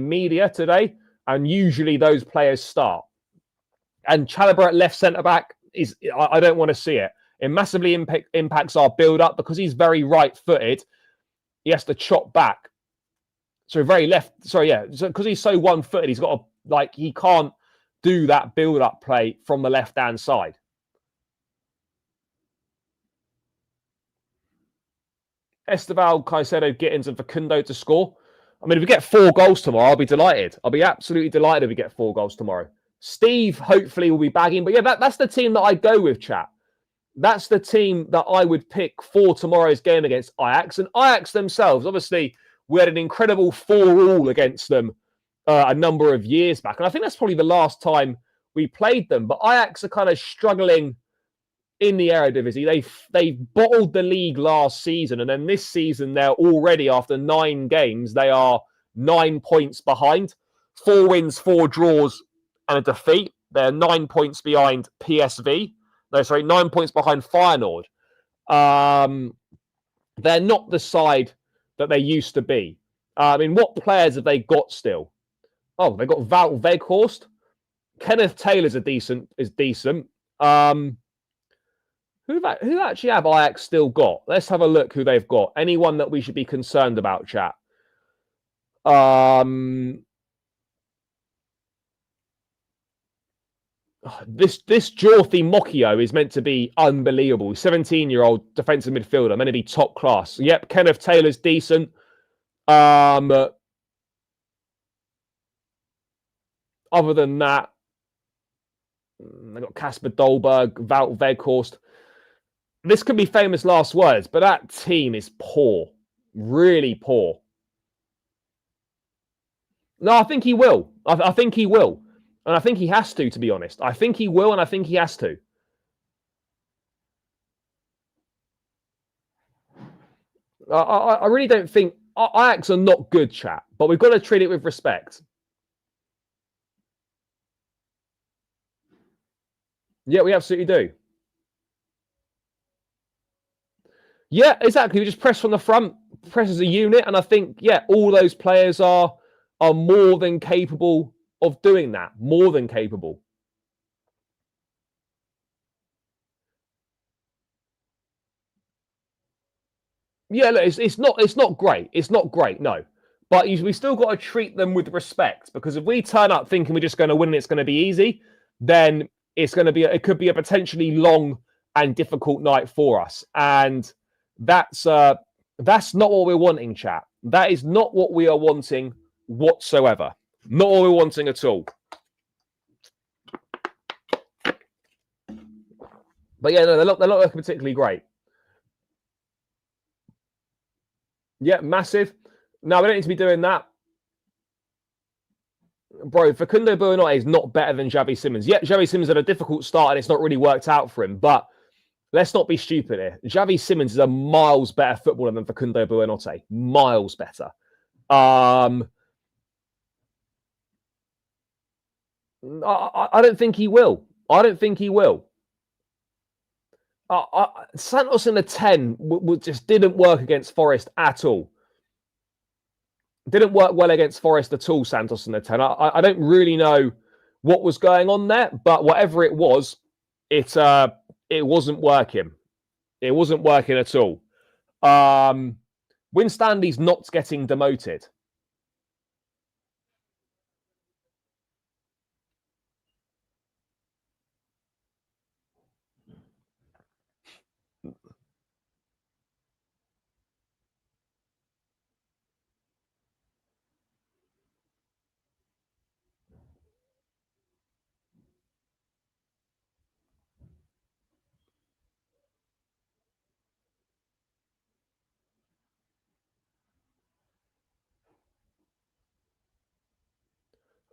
media today, and usually those players start. And Chalobah at left centre-back, I don't want to see it. It massively impacts our build-up because he's very right-footed. He has to chop back. So very left. Sorry, yeah. So because he's so one-footed, he's got to, he can't do that build-up play from the left-hand side. Esteval, Caicedo, Gittins, and Facundo to score. I mean, if we get 4 goals tomorrow, I'll be delighted. I'll be absolutely delighted if we get 4 goals tomorrow. Steve, hopefully, will be bagging. But yeah, that's the team that I go with, chat. That's the team that I would pick for tomorrow's game against Ajax. And Ajax themselves, obviously, we had an incredible 4-all against them a number of years back. And I think that's probably the last time we played them. But Ajax are kind of struggling in the Eredivisie. They bottled the league last season. And then this season, they're already, after 9 games, they are 9 points behind. 4 wins, 4 draws, and a defeat. They're 9 points behind PSV. No, sorry, 9 points behind Feyenoord. They're not the side that they used to be. I mean, what players have they got still? Oh, they got Wout Weghorst. Kenneth Taylor's decent. Who actually have Ajax still got? Let's have a look who they've got. Anyone that we should be concerned about, chat? This Jordi Mocchio is meant to be unbelievable. 17-year-old defensive midfielder, meant to be top class. Yep, Kenneth Taylor's decent. Other than that, they got Kasper Dolberg, Wout Weghorst. This could be famous last words, but that team is poor. Really poor. No, I think he will. I think he will. And I think he has to be honest. I think he will, and I think he has to. I really don't think... Ajax are not good, chat. But we've got to treat it with respect. Yeah, we absolutely do. Yeah, exactly. We just press from the front, press as a unit. And I think, yeah, all those players are more than capable of doing that. More than capable. Yeah, look, it's not great. It's not great, no. But we still got to treat them with respect, because if we turn up thinking we're just going to win and it's going to be easy, then it could be a potentially long and difficult night for us. And that's not what we're wanting, chat. That is not what we are wanting whatsoever. Not what we're wanting at all. But yeah, no, they're not looking particularly great. Yeah, massive. No, we don't need to be doing that. Bro, Facundo Buonanotte is not better than Xavi Simons. Yeah, Xavi Simons had a difficult start and it's not really worked out for him. But let's not be stupid here. Xavi Simons is a miles better footballer than Facundo Buonanotte. Miles better. I don't think he will. I don't think he will. Santos in the 10 just didn't work against Forest at all. Didn't work well against Forest at all, Santos in the 10. I don't really know what was going on there, but whatever it was, it wasn't working. It wasn't working at all. Winstanley's not getting demoted.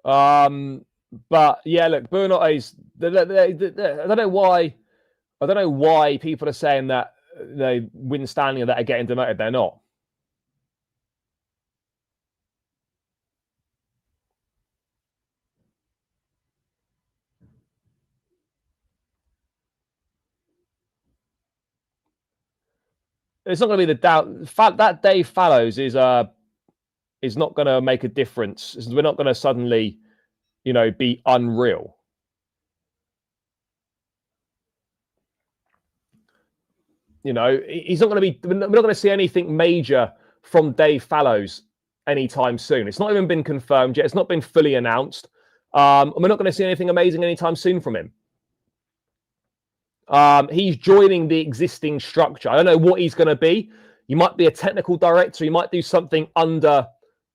But yeah, look, Buonanotte's. I don't know why people are saying that they Winstanley that are getting demoted. They're not. It's not going to be the doubt. That Dave Fallows is not going to make a difference. We're not going to suddenly, be unreal. He's not going to be. We're not going to see anything major from Dave Fallows anytime soon. It's not even been confirmed yet. It's not been fully announced. And we're not going to see anything amazing anytime soon from him. He's joining the existing structure. I don't know what he's going to be. You might be a technical director. You might do something under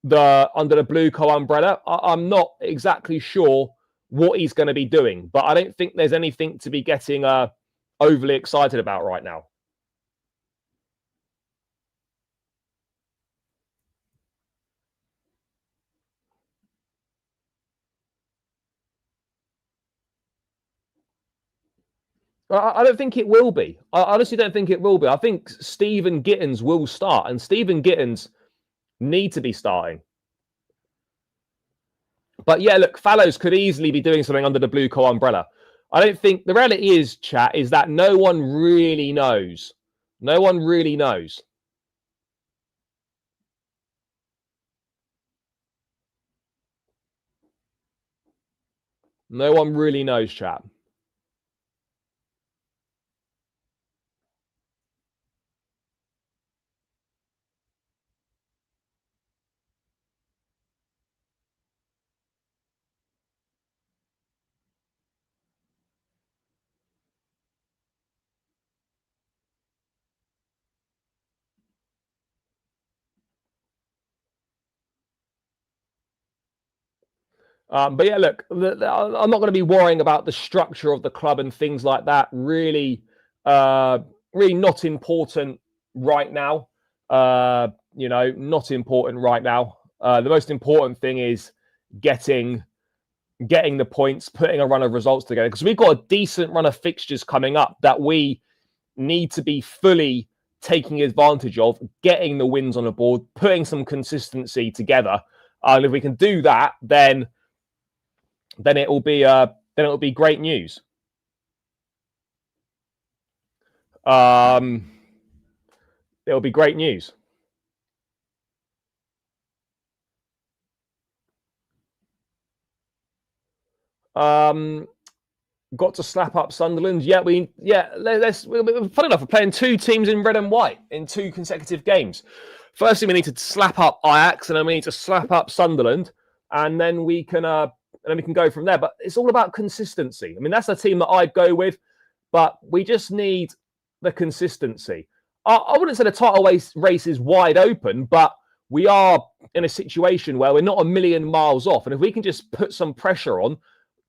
the Blue Co umbrella. I'm not exactly sure what he's going to be doing, but I don't think there's anything to be getting overly excited about right now. I don't think it will be. I honestly don't think it will be. I think Stephen Gittins will start, and Stephen Gittins need to be starting. But yeah, look, Fallows could easily be doing something under the Blue Co umbrella. I don't think the reality is, chat, is that no one really knows. No one really knows. No one really knows, chat. But yeah, look, I'm not going to be worrying about the structure of the club and things like that. Really, really not important right now. Not important right now. The most important thing is getting the points, putting a run of results together, because we've got a decent run of fixtures coming up that we need to be fully taking advantage of, getting the wins on the board, putting some consistency together. And if we can do that, then it will be great news. It'll be great news. Got to slap up Sunderland. Funny enough, we're playing two teams in red and white in 2 consecutive games. Firstly, we need to slap up Ajax, and then we need to slap up Sunderland, and then we can go from there. But it's all about consistency. I mean, that's a team that I'd go with, but we just need the consistency. I wouldn't say the title race is wide open, but we are in a situation where we're not a million miles off. And if we can just put some pressure on,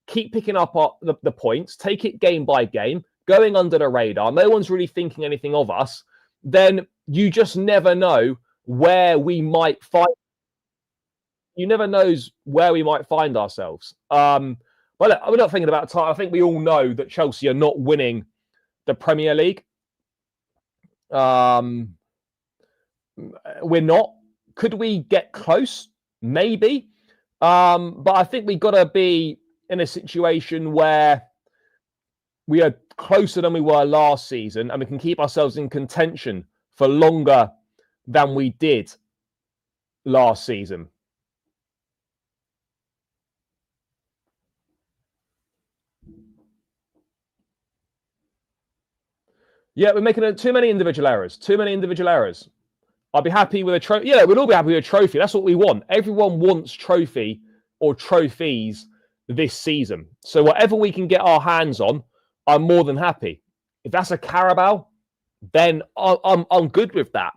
keep picking up the points, take it game by game, going under the radar, no one's really thinking anything of us, then you just never know where we might find. You never knows where we might find ourselves. But look, we're not thinking about title. I think we all know that Chelsea are not winning the Premier League. We're not. Could we get close? Maybe. But I think we've got to be in a situation where we are closer than we were last season, and we can keep ourselves in contention for longer than we did last season. Yeah, we're making too many individual errors. I'd be happy with a trophy. Yeah, we'd all be happy with a trophy. That's what we want. Everyone wants trophy or trophies this season. So whatever we can get our hands on, I'm more than happy. If that's a Carabao, then I'm good with that.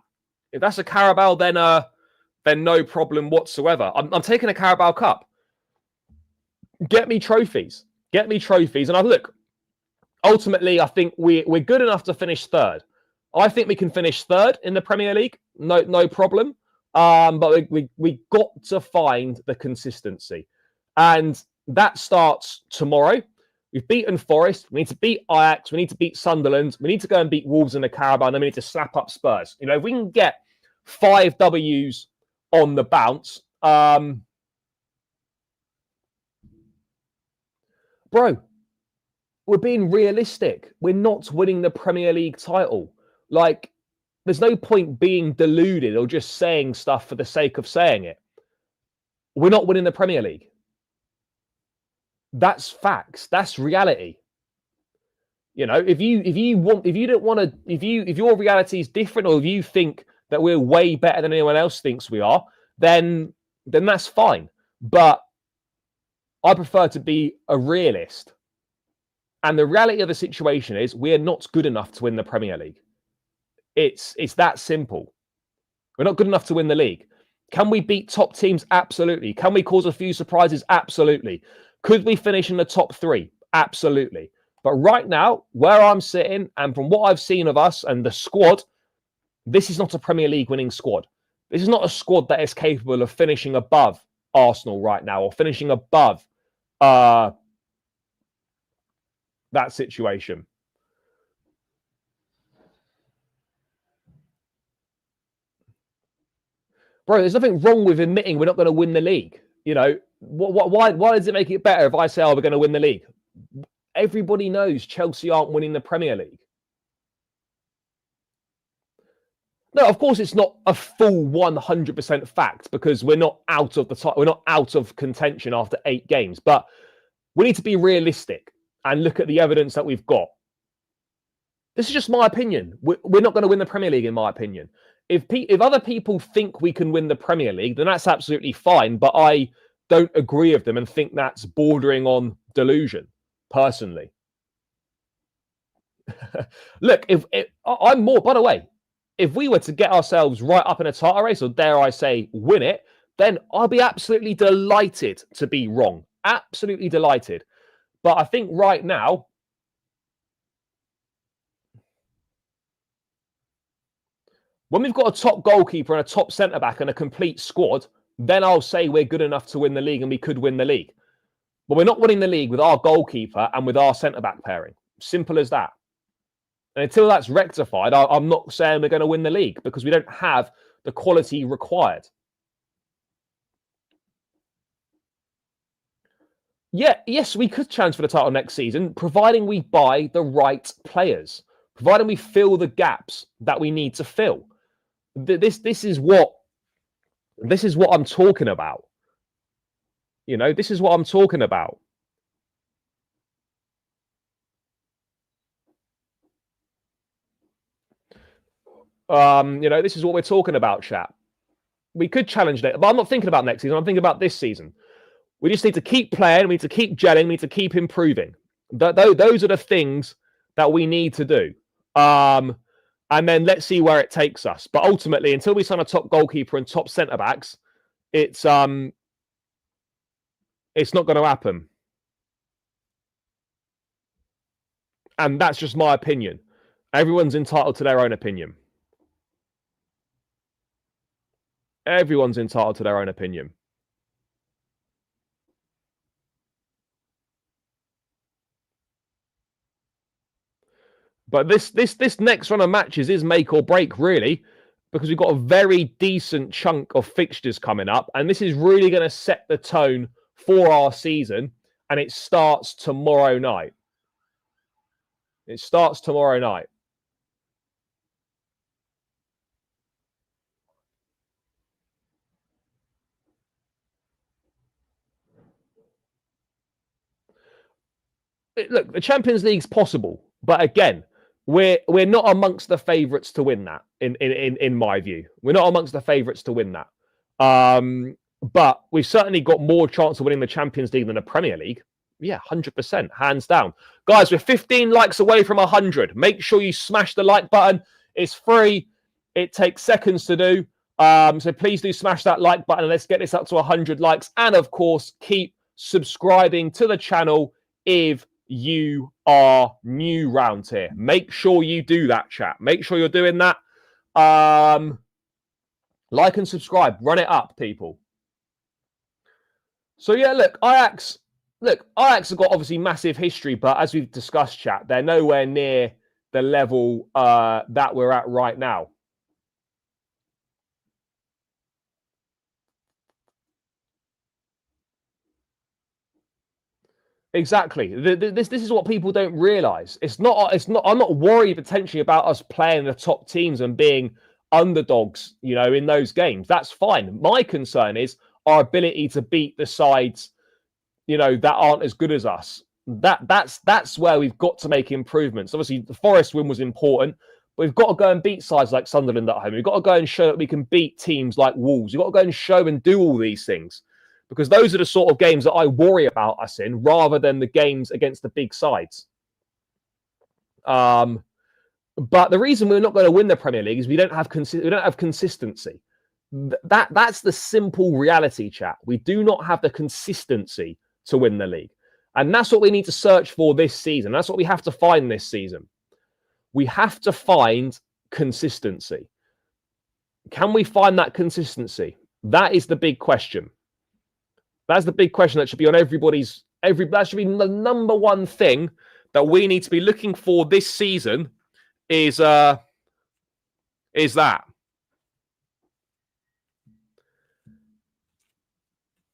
If that's a Carabao, then no problem whatsoever. I'm taking a Carabao Cup. Get me trophies. And look, ultimately, I think we're good enough to finish third. I think we can finish third in the Premier League. No problem. But we got to find the consistency. And that starts tomorrow. We've beaten Forest. We need to beat Ajax. We need to beat Sunderland. We need to go and beat Wolves in the Carabao. And then we need to slap up Spurs. If we can get 5 Ws on the bounce, bro, we're being realistic. We're not winning the Premier League title. Like, there's no point being deluded or just saying stuff for the sake of saying it. We're not winning the Premier League. That's facts. That's reality. If your reality is different, or if you think that we're way better than anyone else thinks we are, then that's fine. But I prefer to be a realist. And the reality of the situation is we're not good enough to win the Premier League. It's that simple. We're not good enough to win the league. Can we beat top teams? Absolutely. Can we cause a few surprises? Absolutely. Could we finish in the top 3? Absolutely. But right now, where I'm sitting, and from what I've seen of us and the squad, this is not a Premier League winning squad. This is not a squad that is capable of finishing above Arsenal right now or finishing above that situation. Bro, there's nothing wrong with admitting we're not going to win the league. You know, why does it make it better if I say, oh, we're going to win the league? Everybody knows Chelsea aren't winning the Premier League. No, of course it's not a full 100% fact because we're not out of contention after 8 games. But we need to be realistic and look at the evidence that we've got. This is just my opinion. We're not going to win the Premier League, in my opinion. If other people think we can win the Premier League, then that's absolutely fine. But I don't agree with them and think that's bordering on delusion, personally. Look, I'm more, by the way, if we were to get ourselves right up in a title race, or dare I say, win it, then I'll be absolutely delighted to be wrong. Absolutely delighted. But I think right now, when we've got a top goalkeeper and a top centre-back and a complete squad, then I'll say we're good enough to win the league and we could win the league. But we're not winning the league with our goalkeeper and with our centre-back pairing. Simple as that. And until that's rectified, I'm not saying we're going to win the league because we don't have the quality required. Yeah, yes, we could challenge for the title next season, providing we buy the right players, providing we fill the gaps that we need to fill. This is what I'm talking about. You know, this is what I'm talking about. You know, this is what we're talking about, chat. We could challenge it, but I'm not thinking about next season. I'm thinking about this season. We just need to keep playing. We need to keep gelling. We need to keep improving. Those are the things that we need to do. And then let's see where it takes us. But ultimately, until we sign a top goalkeeper and top centre-backs, it's not going to happen. And that's just my opinion. Everyone's entitled to their own opinion. Everyone's entitled to their own opinion. But this next run of matches is make or break, really, because we've got a very decent chunk of fixtures coming up. And this is really going to set the tone for our season. And it starts tomorrow night. It starts tomorrow night. Look, the Champions League's possible. But again, we're not amongst the favourites to win that, in my view. We're not amongst the favourites to win that. But we've certainly got more chance of winning the Champions League than the Premier League. Yeah, 100%, hands down. Guys, we're 15 likes away from 100. Make sure you smash the like button. It's free. It takes seconds to do. So please do smash that like button and let's get this up to 100 likes. And of course, keep subscribing to the channel if you are new round here. Make sure you do that, chat. Make sure you're doing that. Like and subscribe. Run it up, people. So yeah, look, Ajax have got obviously massive history, but as we've discussed, chat, they're nowhere near the level that we're at right now. Exactly. This is what people don't realize. It's not. I'm not worried potentially about us playing the top teams and being underdogs, you know, in those games. That's fine. My concern is our ability to beat the sides, you know, that aren't as good as us. That's where we've got to make improvements. Obviously, the Forest win was important, but we've got to go and beat sides like Sunderland at home. We've got to go and show that we can beat teams like Wolves. We've got to go and show and do all these things. Because those are the sort of games that I worry about us in, rather than the games against the big sides. But the reason we're not going to win the Premier League is we don't have consistency. That's the simple reality, chat. We do not have the consistency to win the league. And that's what we need to search for this season. That's what we have to find this season. We have to find consistency. Can we find that consistency? That is the big question. That's the big question that should be on everybody's. That should be the number one thing that we need to be looking for this season. Is that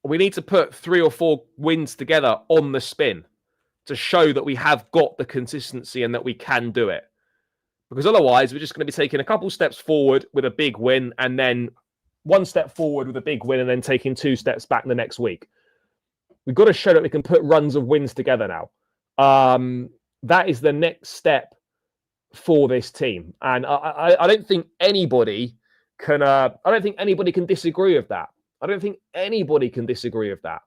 we need to put 3 or 4 wins together on the spin to show that we have got the consistency and that we can do it. Because otherwise, we're just going to be taking a couple steps forward with a big win and then 1 step forward with a big win and then taking 2 steps back the next week. We've got to show that we can put runs of wins together now. That is the next step for this team. And I don't think anybody can disagree with that. I don't think anybody can disagree with that.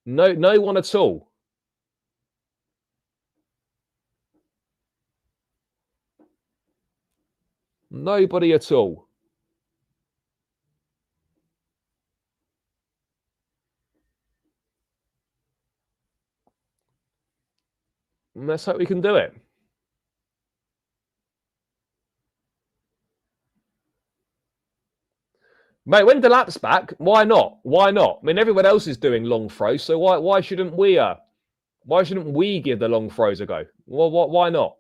No one at all. Nobody at all. And let's hope we can do it. Mate, when Delap's back, why not? Why not? I mean, everyone else is doing long throws, so why shouldn't we? Why shouldn't we give the long throws a go? Well, why not?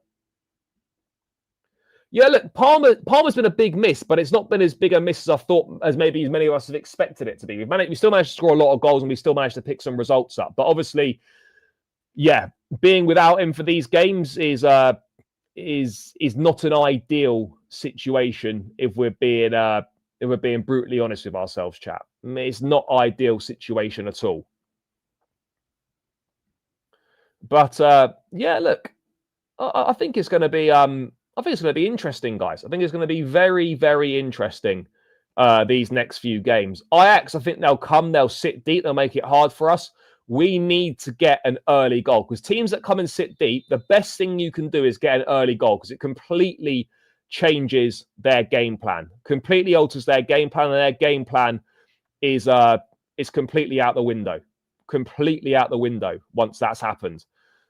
Yeah, look, Palmer's been a big miss, but it's not been as big a miss as I thought, as maybe many of us have expected it to be. We still managed to score a lot of goals, and we still managed to pick some results up. But obviously, yeah, being without him for these games is not an ideal situation if we're being brutally honest with ourselves, chat. I mean, it's not ideal situation at all. But yeah, look, I think it's going to be interesting, guys. I think it's going to be very, very interesting these next few games. Ajax, I think they'll sit deep, they'll make it hard for us. We need to get an early goal because teams that come and sit deep, the best thing you can do is get an early goal because it completely changes their game plan, completely alters their game plan, and their game plan is completely out the window. Completely out the window once that's happened.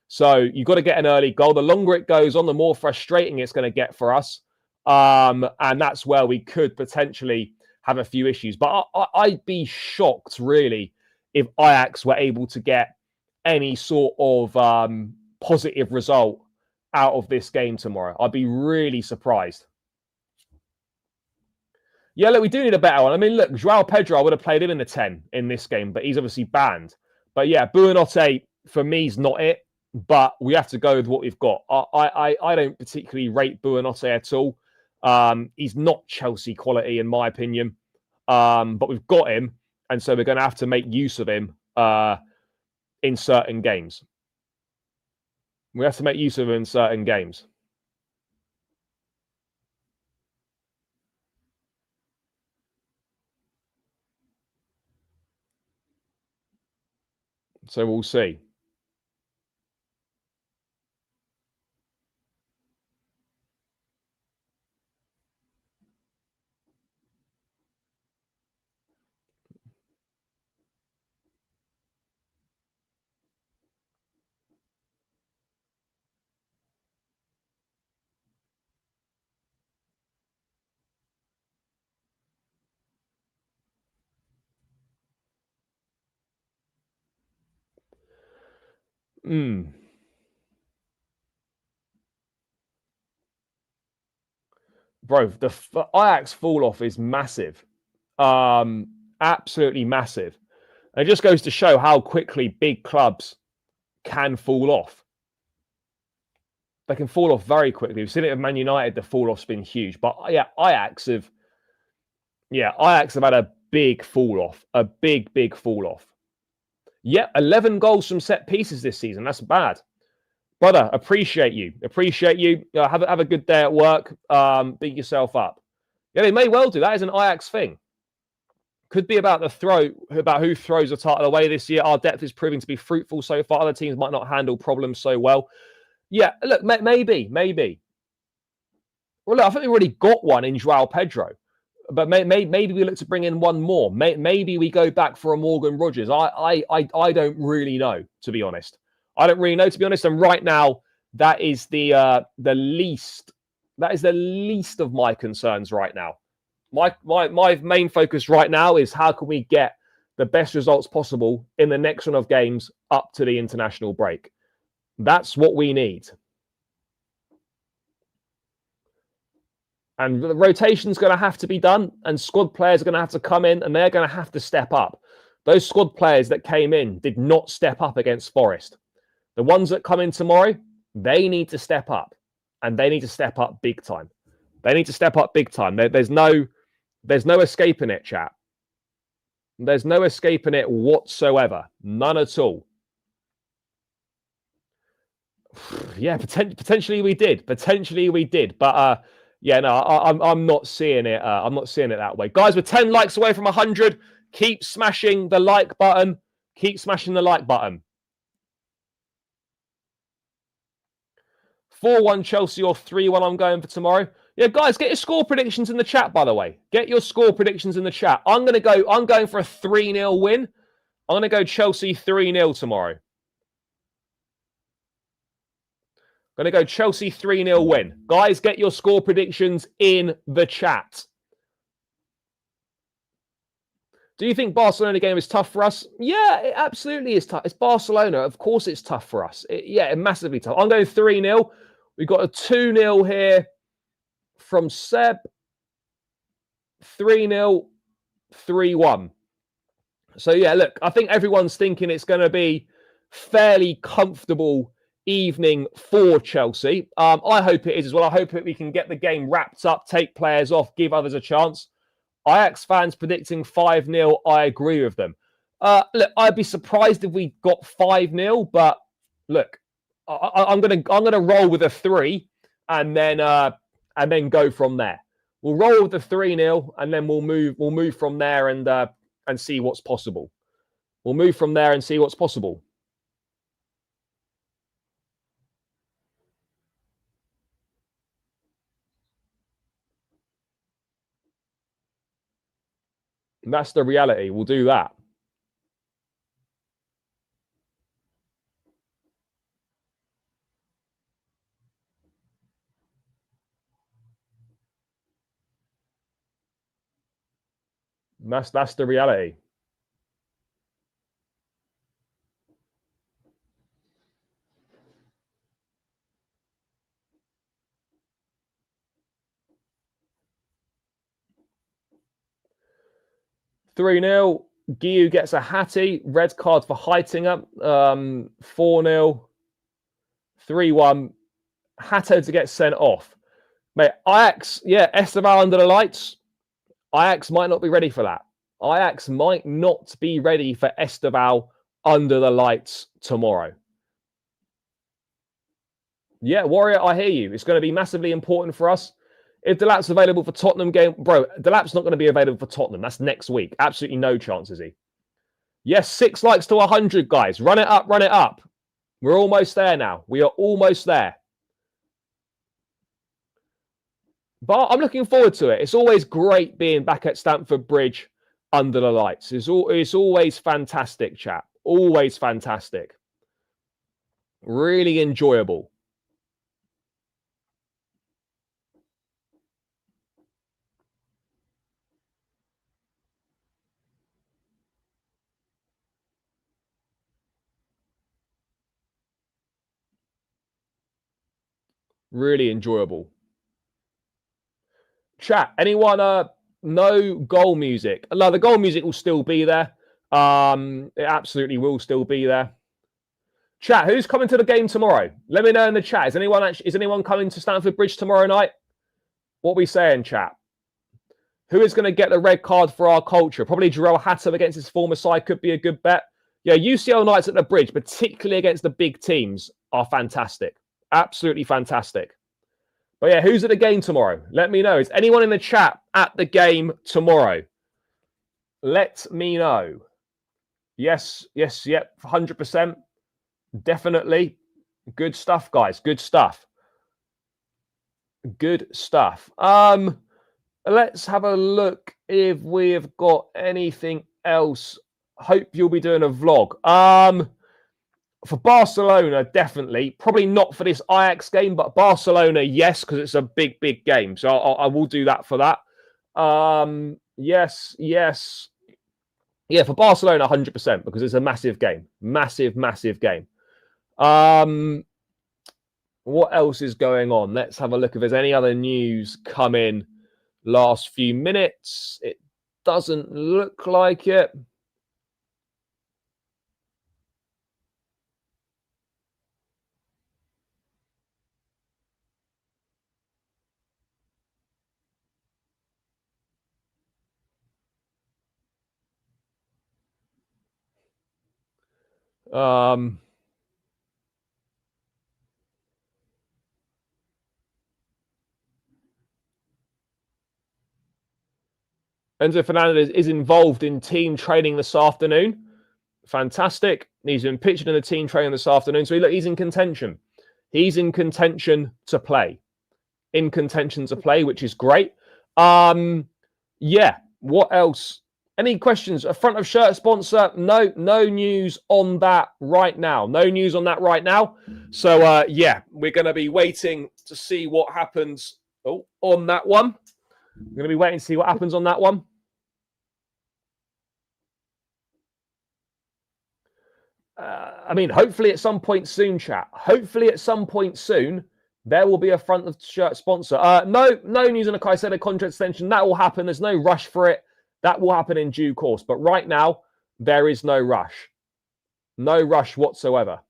So you've got to get an early goal. The longer it goes on, the more frustrating it's going to get for us. And that's where we could potentially have a few issues. But I'd be shocked, really, if Ajax were able to get any sort of positive result out of this game tomorrow. I'd be really surprised. Yeah, look, we do need a better one. I mean, look, João Pedro, I would have played him in the 10 in this game, but he's obviously banned. But yeah, Buonanotte, for me, is not it. But we have to go with what we've got. I don't particularly rate Buonanotte at all. He's not Chelsea quality, in my opinion. But we've got him, and so we're going to have to make use of him in certain games. We have to make use of him in certain games. So we'll see. Bro, the Ajax fall off is massive. Absolutely massive. And it just goes to show how quickly big clubs can fall off. They can fall off very quickly. We've seen it with Man United, the fall off's been huge. But yeah, Ajax have had a big fall off. A big fall off. Yeah, 11 goals from set pieces this season. That's bad. Brother, appreciate you. Have a good day at work. Beat yourself up. Yeah, they may well do. That is an Ajax thing. Could be about who throws the title away this year. Our depth is proving to be fruitful so far. Other teams might not handle problems so well. Yeah, look, maybe. Well, look, I think we've already got one in João Pedro. But maybe we look to bring in one more. Maybe we go back for a Morgan Rogers. I don't really know, to be honest. I don't really know, to be honest. And right now, that is the least. That is the least of my concerns right now. My main focus right now is how can we get the best results possible in the next run of games up to the international break. That's what we need. And the rotation's going to have to be done, and squad players are going to have to come in, and they're going to have to step up. Those squad players that came in did not step up against Forest. The ones that come in tomorrow, they need to step up, and they need to step up big time. They need to step up big time. There's no escaping it, chat. There's no escaping it whatsoever. None at all. Yeah, potentially we did. Potentially we did, but yeah, no, I'm not seeing it. I'm not seeing it that way, guys. We're 10 likes away from 100. Keep smashing the like button. Keep smashing the like button. 4-1 Chelsea or 3-1. I'm going for tomorrow. Yeah, guys, get your score predictions in the chat. By the way, get your score predictions in the chat. I'm going for a 3-0 win. I'm going to go Chelsea 3-0 tomorrow. Going to go Chelsea 3-0 win. Guys, get your score predictions in the chat. Do you think Barcelona game is tough for us? Yeah, it absolutely is tough. It's Barcelona. Of course it's tough for us. Yeah, massively tough. I'm going 3-0. We've got a 2-0 here from Seb. 3-0, 3-1. So, yeah, look, I think everyone's thinking it's going to be fairly comfortable evening for Chelsea. I hope it is as well. I hope that we can get the game wrapped up, take players off, give others a chance. Ajax fans predicting 5-0. I agree with them. Look, I'd be surprised if we got 5-0, but look, I'm gonna roll with a 3 and then go from there. We'll roll with the 3-0 and then we'll move from there and see what's possible. We'll move from there and see what's possible. And that's the reality. We'll do that. And that's the reality. $3-0. Guiu gets a Hattie. Red card for Heitinger. 4-0. 3-1. Hato to get sent off. Mate, Ajax, yeah, Esteval under the lights. Ajax might not be ready for that. Ajax might not be ready for Esteval under the lights tomorrow. Yeah, Warrior, I hear you. It's going to be massively important for us. If Delap's available for Tottenham game, bro, Delap's not going to be available for Tottenham. That's next week. Absolutely no chance, is he? Yes, 6 likes to 100, guys. Run it up, run it up. We're almost there now. We are almost there. But I'm looking forward to it. It's always great being back at Stamford Bridge under the lights. It's always fantastic, chat. Always fantastic. Really enjoyable. Really enjoyable. Chat, anyone no goal music? No, the goal music will still be there. It absolutely will still be there. Chat, who's coming to the game tomorrow? Let me know in the chat. Is anyone coming to Stamford Bridge tomorrow night? What are we saying, chat? Who is going to get the red card for our culture? Probably Jarrell Hatton against his former side could be a good bet. Yeah, UCL nights at the Bridge, particularly against the big teams, are fantastic. Absolutely fantastic. But yeah, who's at the game tomorrow? Let me know. Is anyone in the chat at the game tomorrow? Let me know. Yes, yep, 100%. Definitely. Good stuff, guys. Good stuff. Good stuff. Let's have a look if we have got anything else. Hope you'll be doing a vlog. For Barcelona, definitely. Probably not for this Ajax game, but Barcelona, yes, because it's a big, big game. So I will do that for that. Yes. Yeah, for Barcelona, 100%, because it's a massive game. Massive, massive game. What else is going on? Let's have a look if there's any other news come in last few minutes. It doesn't look like it. Enzo Fernandez is involved in team training this afternoon. Fantastic. He's been pictured in the team training this afternoon. So he's in contention. He's in contention to play. In contention to play, which is great. Yeah. What else? Any questions? A front of shirt sponsor? No news on that right now. No news on that right now. So yeah, we're going to be waiting to see what happens on that one. We're going to be waiting to see what happens on that one. I mean, hopefully at some point soon, chat. Hopefully at some point soon, there will be a front of shirt sponsor. No news on a Caicedo contract extension. That will happen. There's no rush for it. That will happen in due course. But right now, there is no rush. No rush whatsoever.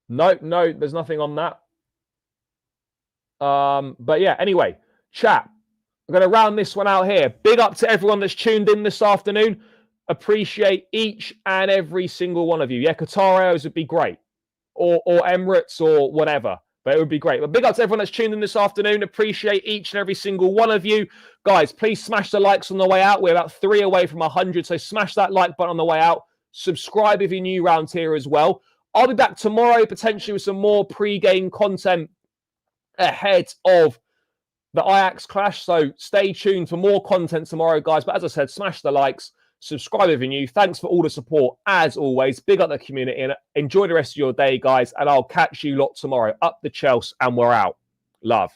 No, there's nothing on that. But yeah, anyway, chat. I'm going to round this one out here. Big up to everyone that's tuned in this afternoon. Appreciate each and every single one of you. Yeah, Qatar Airways would be great. Or Emirates or whatever. But it would be great. But big up to everyone that's tuned in this afternoon. Appreciate each and every single one of you. Guys, please smash the likes on the way out. We're about 3 away from 100. So smash that like button on the way out. Subscribe if you're new around here as well. I'll be back tomorrow, potentially with some more pre-game content ahead of the Ajax clash. So stay tuned for more content tomorrow, guys. But as I said, smash the likes, subscribe if you're new. Thanks for all the support, as always. Big up the community and enjoy the rest of your day, guys. And I'll catch you lot tomorrow. Up the Chelsea, and we're out. Love.